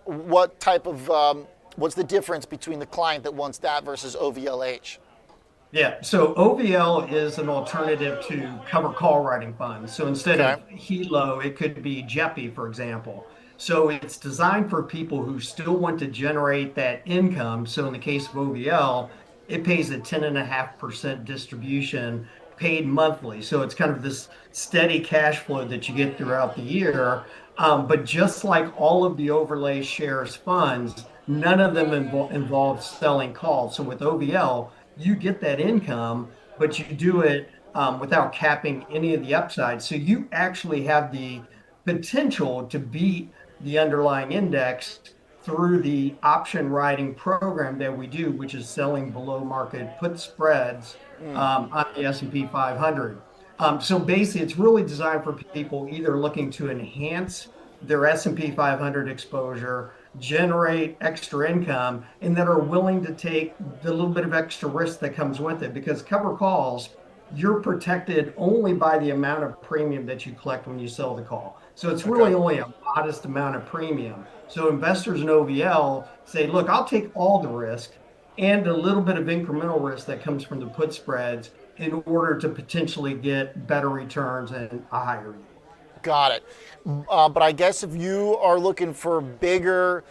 what type of, what's the difference between the client that wants that versus OVLH? Yeah, so OVL is an alternative to cover call writing funds. So instead of HELO, it could be JEPI, for example. So it's designed for people who still want to generate that income. So in the case of OVL, it pays a 10.5% distribution paid monthly. So it's kind of this steady cash flow that you get throughout the year. But just like all of the overlay shares funds, none of them involve selling calls. So with OVL, you get that income, but you do it without capping any of the upside. So you actually have the potential to beat the underlying index through the option writing program that we do, which is selling below market put spreads on the S&P 500. So basically, it's really designed for people either looking to enhance their S&P 500 exposure, generate extra income, and that are willing to take the little bit of extra risk that comes with it. Because cover calls, you're protected only by the amount of premium that you collect when you sell the call. So it's really only a modest amount of premium. So investors in OVL say, look, I'll take all the risk and a little bit of incremental risk that comes from the put spreads in order to potentially get better returns and a higher yield. Got it. But I guess if you are looking for bigger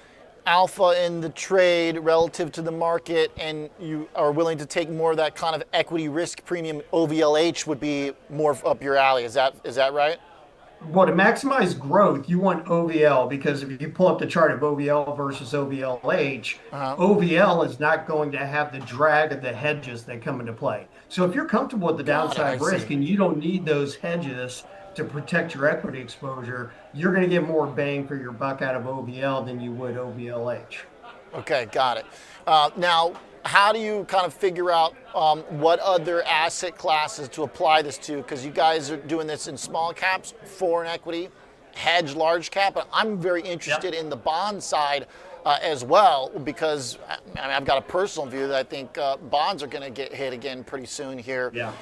alpha in the trade relative to the market, and you are willing to take more of that kind of equity risk premium, OVLH would be more up your alley. Is that right? Well, to maximize growth, you want OVL, because if you pull up the chart of OVL versus OVLH, OVL is not going to have the drag of the hedges that come into play. So if you're comfortable with the downside risk and you don't need those hedges to protect your equity exposure, you're going to get more bang for your buck out of OVL than you would OVLH. Okay, got it. Now, how do you kind of figure out what other asset classes to apply this to? Because you guys are doing this in small caps, foreign equity, hedge, large cap. But I'm very interested in the bond side as well, because I've got a personal view that I think bonds are going to get hit again pretty soon here. Yeah.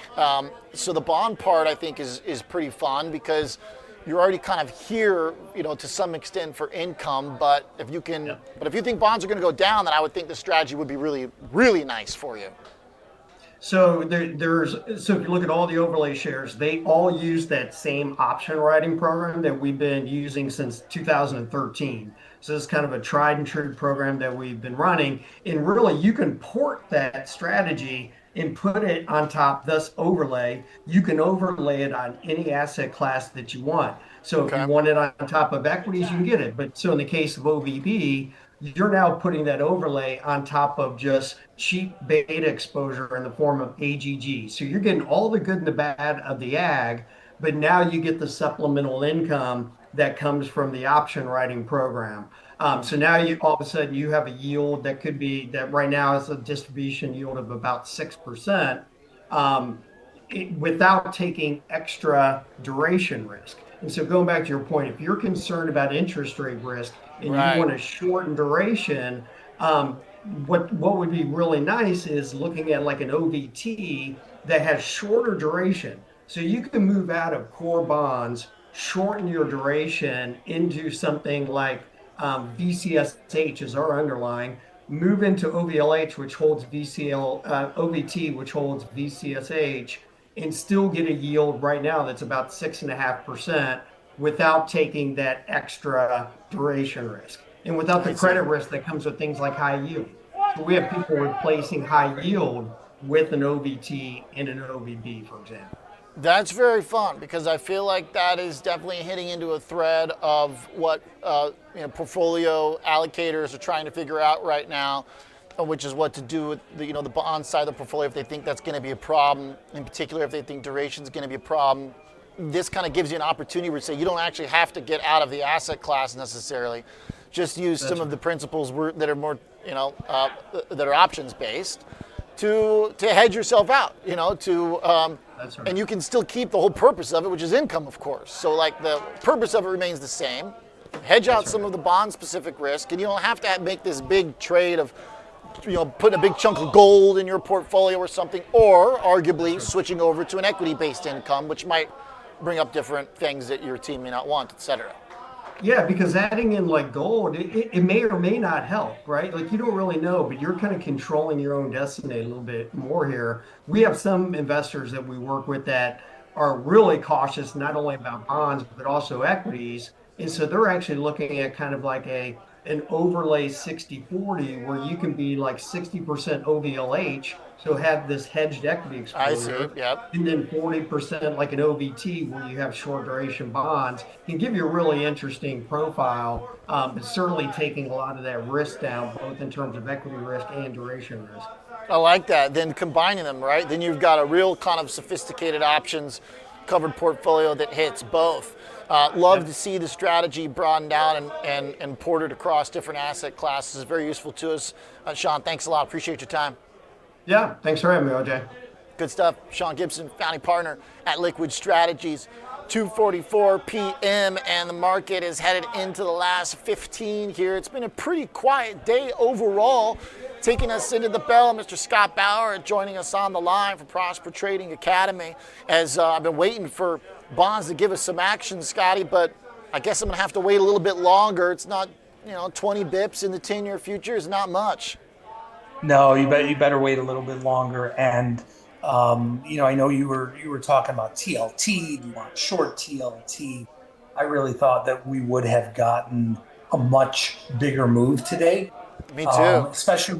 So the bond part, I think, is pretty fun, because you're already kind of here, to some extent for income. But if you can, but if you think bonds are going to go down, then I would think the strategy would be really, really nice for you. So so if you look at all the overlay shares, they all use that same option writing program that we've been using since 2013. So it's kind of a tried and true program that we've been running. And really, you can port that strategy and put it on top, thus overlay. You can overlay it on any asset class that you want. So if you want it on top of equities, you can get it. But so in the case of OVB, you're now putting that overlay on top of just cheap beta exposure in the form of AGG. So you're getting all the good and the bad of the ag, but now you get the supplemental income that comes from the option writing program. So now all of a sudden you have a yield that could be, that right now is a distribution yield of about 6%, without taking extra duration risk. And so going back to your point, if you're concerned about interest rate risk and you want to shorten duration, what would be really nice is looking at like an OVT that has shorter duration. So you can move out of core bonds, shorten your duration into something like VCSH is our underlying, move into OVLH, which holds OVT, which holds VCSH, and still get a yield right now that's about 6.5% without taking that extra duration risk and without the credit risk that comes with things like high yield. So we have people replacing high yield with an OVT and an OVB, for example. That's very fun, because I feel like that is definitely hitting into a thread of what portfolio allocators are trying to figure out right now, which is what to do with the bond side of the portfolio if they think that's going to be a problem, in particular if they think duration is going to be a problem. This kind of gives you an opportunity where, say, you don't actually have to get out of the asset class necessarily. Just use some of the principles that are more, that are options based to hedge yourself out, That's right. And you can still keep the whole purpose of it, which is income, of course. So like the purpose of it remains the same. Hedge out some of the bond specific risk, and you don't have to make this big trade of putting a big chunk of gold in your portfolio or something, or arguably switching over to an equity-based income, which might bring up different things that your team may not want, et cetera. Yeah, because adding in like gold, it may or may not help, right? Like you don't really know, but you're kind of controlling your own destiny a little bit more here. We have some investors that we work with that are really cautious, not only about bonds, but also equities. And so they're actually looking at kind of like an overlay 60-40 where you can be like 60% OVLH, so have this hedged equity exposure. I see, yep. And then 40% like an OVT where you have short duration bonds can give you a really interesting profile, but certainly taking a lot of that risk down, both in terms of equity risk and duration risk. I like that. Then combining them, right? Then you've got a real kind of sophisticated options covered portfolio that hits both. Love to see the strategy broadened out and ported across different asset classes. It's very useful to us. Shawn, thanks a lot. Appreciate your time. Yeah, thanks for having me, OJ. Good stuff. Shawn Gibson, founding partner at Liquid Strategies. 2:44 p.m. and the market is headed into the last 15 here. It's been a pretty quiet day overall. Taking us into the bell, Mr. Scott Bauer joining us on the line from Prosper Trading Academy. As I've been waiting for bonds to give us some action, Scotty, but I guess I'm going to have to wait a little bit longer. It's not, 20 bips in the 10-year future is not much. No, you better wait a little bit longer. And I know you were talking about TLT. You want short TLT. I really thought that we would have gotten a much bigger move today. Me too. Especially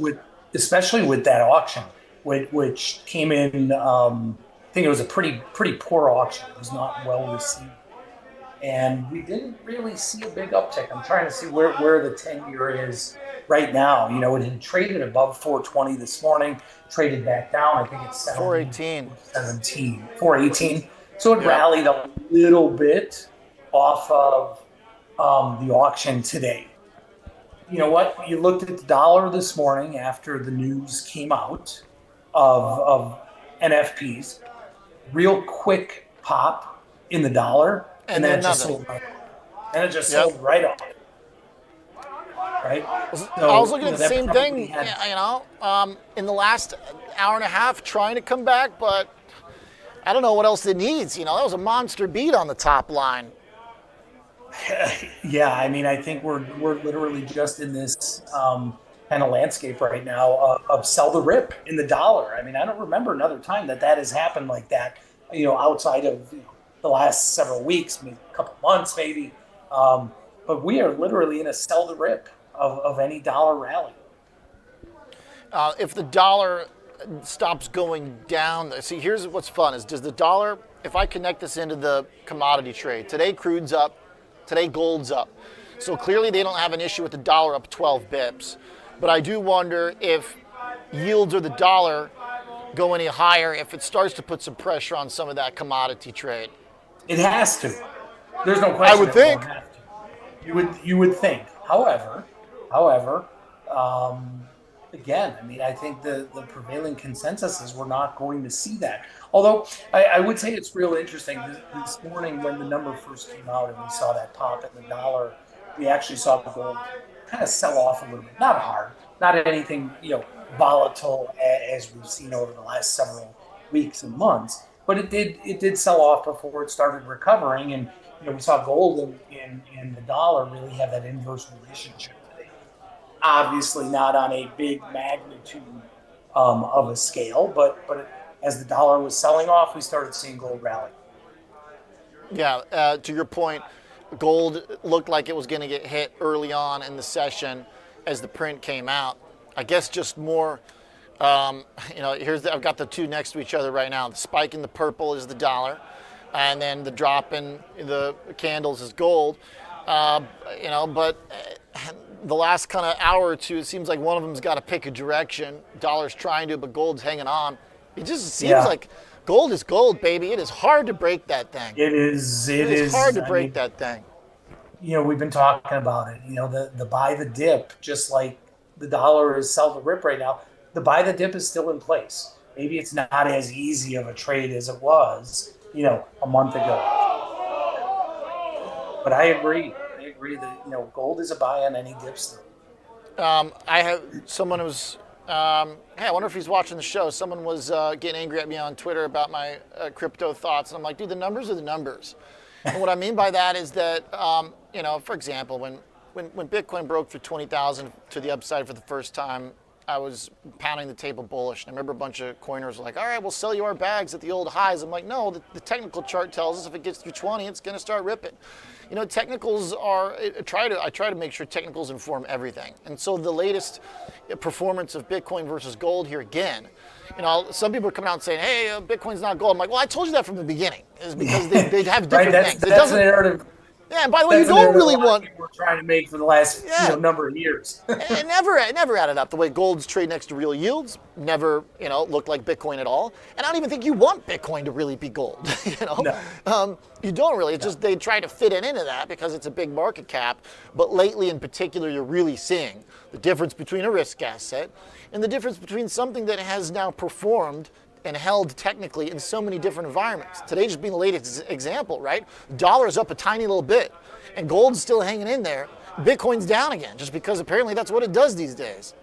with that auction, which came in. I think it was a pretty poor auction. It was not well received, and we didn't really see a big uptick. I'm trying to see where the 10-year is right now. You know, it had traded above 420 this morning, traded back down. I think it's 418. 418. So it rallied a little bit off of the auction today. You know what? You looked at the dollar this morning after the news came out of NFPs. Real quick pop in the dollar, and then it just sold right up. And it just sold right up. Right? So, I was looking at the same thing, in the last hour and a half, trying to come back, but I don't know what else it needs. That was a monster beat on the top line. Yeah, I mean, I think we're literally just in this kind of landscape right now of sell the rip in the dollar. I mean, I don't remember another time that has happened like that, outside of the last several weeks, maybe a couple months, maybe. But we are literally in a sell the rip of any dollar rally. If the dollar stops going down, see, here's what's fun is does the dollar, if I connect this into the commodity trade, today crude's up, today gold's up. So clearly they don't have an issue with the dollar up 12 bips. But I do wonder if yields or the dollar go any higher, if it starts to put some pressure on some of that commodity trade. It has to. There's no question. I would think. You would think. However, again, I mean, I think the prevailing consensus is we're not going to see that. Although I would say it's real interesting. This morning when the number first came out and we saw that pop in the dollar, we actually saw the gold kind of sell off a little bit. Not hard, not anything, volatile as we've seen over the last several weeks and months. But it did sell off before it started recovering. And, we saw gold and the dollar really have that inverse relationship today. Obviously not on a big magnitude of a scale, but as the dollar was selling off, we started seeing gold rally. Yeah, to your point, gold looked like it was going to get hit early on in the session as the print came out. I guess just more, I've got the two next to each other right now. The spike in the purple is the dollar, and then the drop in the candles is gold. But the last kind of hour or two, it seems like one of them's got to pick a direction. Dollar's trying to, but gold's hanging on. It just seems like gold is gold, baby. It is hard to break that thing. It is hard to break that thing. We've been talking about it. The buy the dip, just like the dollar is sell the rip right now. The buy the dip is still in place. Maybe it's not as easy of a trade as it was, a month ago. But I agree that gold is a buy on any dip still. I have someone who's. Hey, I wonder if he's watching the show. Someone was getting angry at me on Twitter about my crypto thoughts, and I'm like, dude, the numbers are the numbers. And what I mean by that is that, for example, when Bitcoin broke through 20,000 to the upside for the first time, I was pounding the table bullish. And I remember a bunch of coiners were like, all right, we'll sell you our bags at the old highs. I'm like, no, the technical chart tells us if it gets through 20, it's going to start ripping. Technicals are, I try to make sure technicals inform everything. And so the latest performance of Bitcoin versus gold here again, some people are coming out and saying, hey, Bitcoin's not gold. I'm like, well, I told you that from the beginning. It's because they have different things. That's the narrative. Yeah, and by the way, you don't really want. We're trying to make for the last number of years. It never added up. The way gold's trade next to real yields never looked like Bitcoin at all. And I don't even think you want Bitcoin to really be gold. No. You don't really. It's just they try to fit it into that because it's a big market cap. But lately, in particular, you're really seeing the difference between a risk asset and the difference between something that has now performed and held technically in so many different environments. Today just being the latest example, right? Dollar's up a tiny little bit, and gold's still hanging in there. Bitcoin's down again, just because apparently that's what it does these days.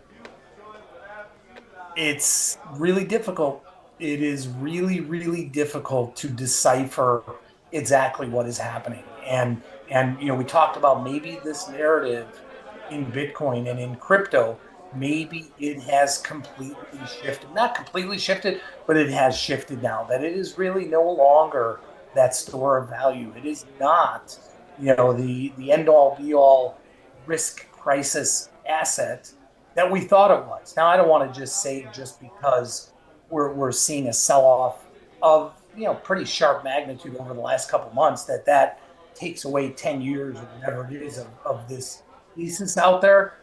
It's really difficult. It is really, really difficult to decipher exactly what is happening. And we talked about maybe this narrative in Bitcoin and in crypto. Maybe it has completely shifted. Not completely shifted, but it has shifted now. That it is really no longer that store of value. It is not, the end-all, be-all risk crisis asset that we thought it was. Now, I don't want to just say just because we're seeing a sell-off of pretty sharp magnitude over the last couple of months that takes away 10 years or whatever it is of this thesis out there.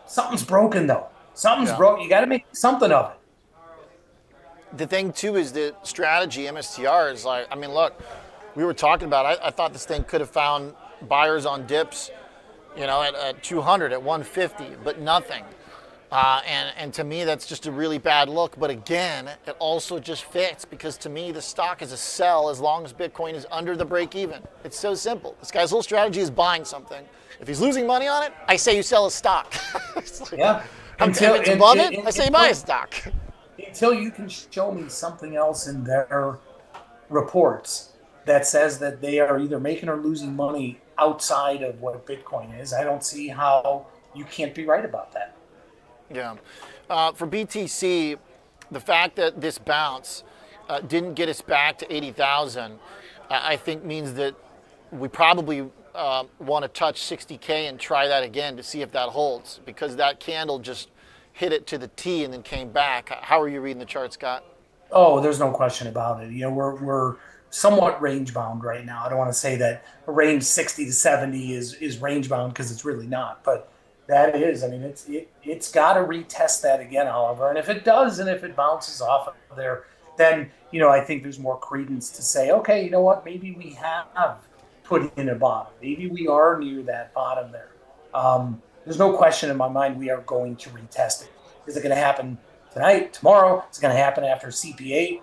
Something's broken, though. Something's broken. You got to make something of it. The thing, too, is the strategy, MSTR, is like, I mean, look, we were talking about, I thought this thing could have found buyers on dips, at 200, at 150, but nothing. And to me, that's just a really bad look. But again, it also just fits because to me, the stock is a sell as long as Bitcoin is under the break even. It's so simple. This guy's whole strategy is buying something. If he's losing money on it, I say you sell a stock. Yeah. Until it's above it, I say you buy a stock. Until you can show me something else in their reports that says that they are either making or losing money outside of what Bitcoin is, I don't see how you can't be right about that. Yeah. For BTC, the fact that this bounce didn't get us back to 80,000, I think means that we probably want to touch 60K and try that again to see if that holds, because that candle just hit it to the T and then came back. How are you reading the chart, Scott? Oh, there's no question about it. We're somewhat range bound right now. I don't want to say that a range 60 to 70 is range bound because it's really not, but that is. I mean, it's got to retest that again, Oliver. And if it does, and if it bounces off of there, then I think there's more credence to say, okay, you know what? Maybe we have put in a bottom. Maybe we are near that bottom there. There's no question in my mind we are going to retest it. Is it going to happen tonight, tomorrow? Is it going to happen after CPI?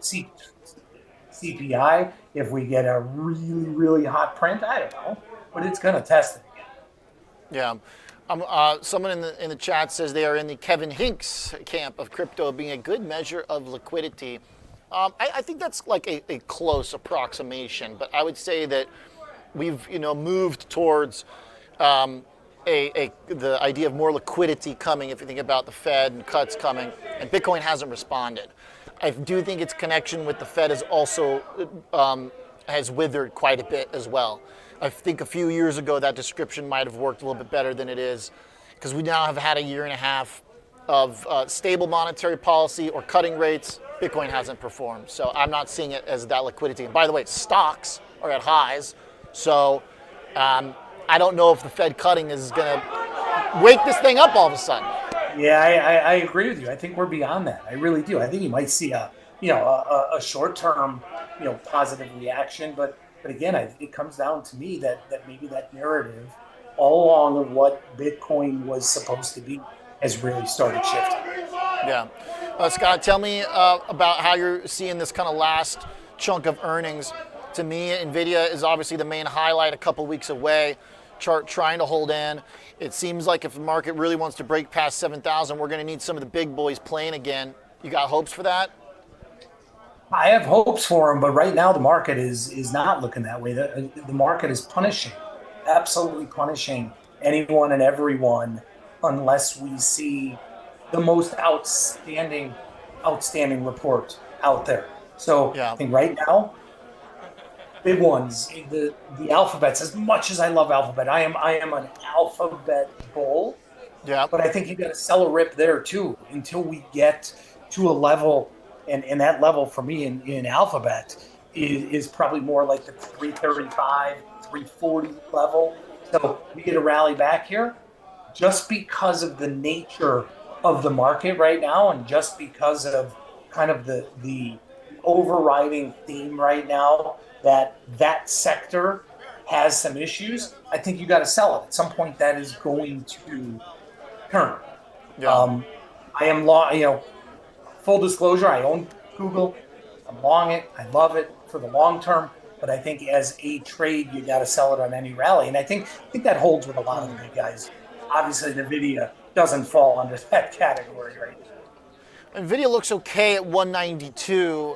If we get a really, really hot print, I don't know, but it's going to test it again. Yeah. Someone in the chat says they are in the Kevin Hinks camp of crypto being a good measure of liquidity. I think that's like a close approximation, but I would say that we've moved towards the idea of more liquidity coming. If you think about the Fed and cuts coming, and Bitcoin hasn't responded. I do think its connection with the Fed is also has withered quite a bit as well. I think a few years ago that description might have worked a little bit better than it is, because we now have had a year and a half of stable monetary policy or cutting rates. Bitcoin hasn't performed, so I'm not seeing it as that liquidity. And by the way, stocks are at highs, so I don't know if the Fed cutting is going to wake this thing up all of a sudden. Yeah, I agree with you. I think we're beyond that. I really do. I think you might see a short-term, positive reaction, but again, it comes down to me that maybe that narrative all along of what Bitcoin was supposed to be has really started shifting. Yeah. Scott, tell me about how you're seeing this kind of last chunk of earnings. To me, NVIDIA is obviously the main highlight, a couple weeks away. Chart trying to hold in. It seems like if the market really wants to break past 7,000, we're going to need some of the big boys playing again. You got hopes for that? I have hopes for them, but right now the market is not looking that way. The market is punishing, absolutely punishing anyone and everyone unless we see the most outstanding report out there. So yeah. I think right now, big ones, the alphabets. As much as I love Alphabet, I am an Alphabet bull. Yeah. But I think you got to sell a rip there too until we get to a level, and that level for me in Alphabet is probably more like the 335, 340 level. So we get a rally back here, just because of the nature of the market right now, and just because of kind of the overriding theme right now that sector has some issues. I think you got to sell it at some point. That is going to turn. Yeah. I am long. Full disclosure, I own Google. I'm long it. I love it for the long term. But I think as a trade, you got to sell it on any rally, and I think that holds with a lot of the big guys. Obviously, NVIDIA doesn't fall under that category right now. NVIDIA looks okay at 192.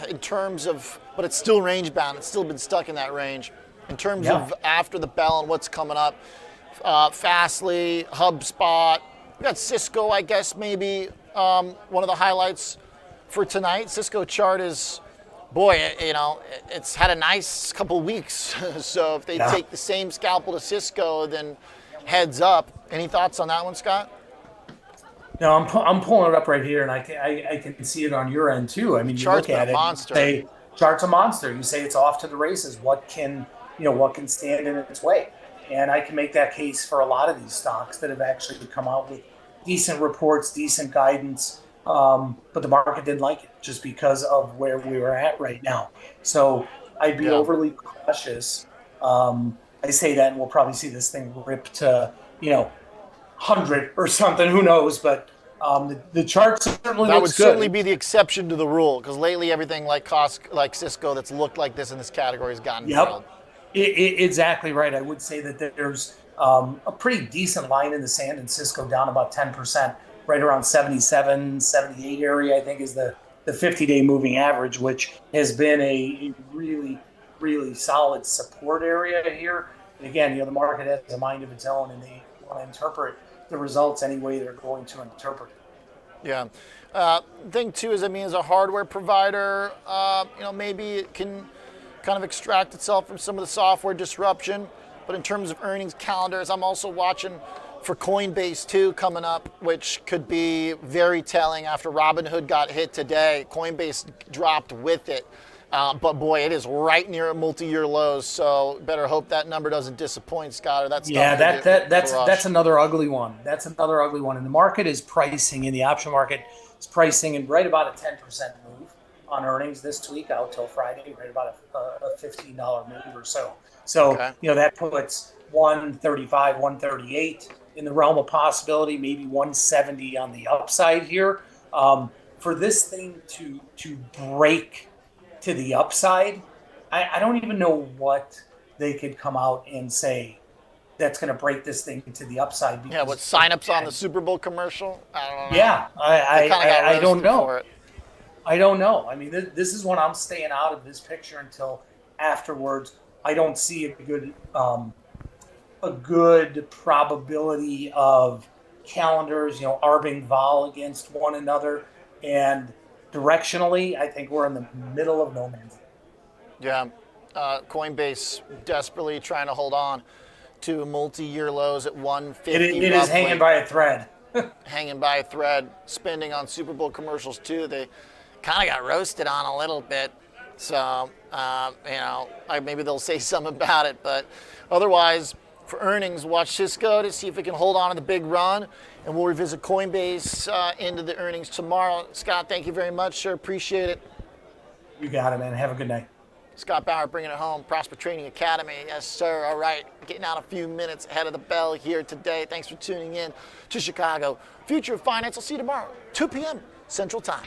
In terms of, but it's still range bound. It's still been stuck in that range. In terms of after the bell and what's coming up, Fastly, HubSpot, we got Cisco, I guess, maybe one of the highlights for tonight. Cisco chart is, it's had a nice couple weeks. So if they take the same scalpel to Cisco, then heads up. Any thoughts on that one, Scott? No, I'm pulling it up right here, and I can see it on your end too. I mean, you Chart's look at been a it, monster. say chart's a monster. You say it's off to the races. What can stand in its way? And I can make that case for a lot of these stocks that have actually come out with decent reports, decent guidance, but the market didn't like it just because of where we were at right now. So I'd be overly cautious. I say that, and we'll probably see this thing rip to 100 or something. Who knows? But the chart certainly that looks would certainly be the exception to the rule, because lately everything like Cisco that's looked like this in this category has gotten drilled. Exactly right. I would say that there's a pretty decent line in the sand, and Cisco down about 10%, right around 77, 78 area, I think is the 50-day moving average, which has been a really, really solid support area here. And again, the market has a mind of its own, and they want to interpret the results any way they're going to interpret it. Yeah. Thing too is, as a hardware provider, maybe it can kind of extract itself from some of the software disruption. But in terms of earnings calendars, I'm also watching for Coinbase too coming up, which could be very telling after Robinhood got hit today. Coinbase dropped with it. But boy, it is right near multi-year lows, so better hope that number doesn't disappoint, Scott. Or that's that's another ugly one. That's another ugly one. And the market is pricing in the option market is pricing in right about a 10% move on earnings this week out till Friday, right about a $15 move or so. So that puts 135, 138 in the realm of possibility, maybe 170 on the upside here. For this thing to break to the upside, I don't even know what they could come out and say that's going to break this thing to the upside. Yeah, what signups on the Super Bowl commercial? I don't know. Yeah, I don't know. I don't know. This is when I'm staying out of this picture until afterwards. I don't see a good probability of calendars, arbing vol against one another, and directionally, I think we're in the middle of no man's land. Yeah, Coinbase desperately trying to hold on to multi-year lows at 150. It is hanging by a thread. Hanging by a thread, spending on Super Bowl commercials too. They kind of got roasted on a little bit. So, maybe they'll say something about it. But otherwise, for earnings, watch Cisco to see if it can hold on to the big run. And we'll revisit Coinbase into the earnings tomorrow. Scott, thank you very much, sir. Appreciate it. You got it, man. Have a good night. Scott Bauer bringing it home. Prosper Training Academy. Yes, sir. All right. Getting out a few minutes ahead of the bell here today. Thanks for tuning in to Chicago Future of Finance. I'll see you tomorrow, 2 p.m. Central Time.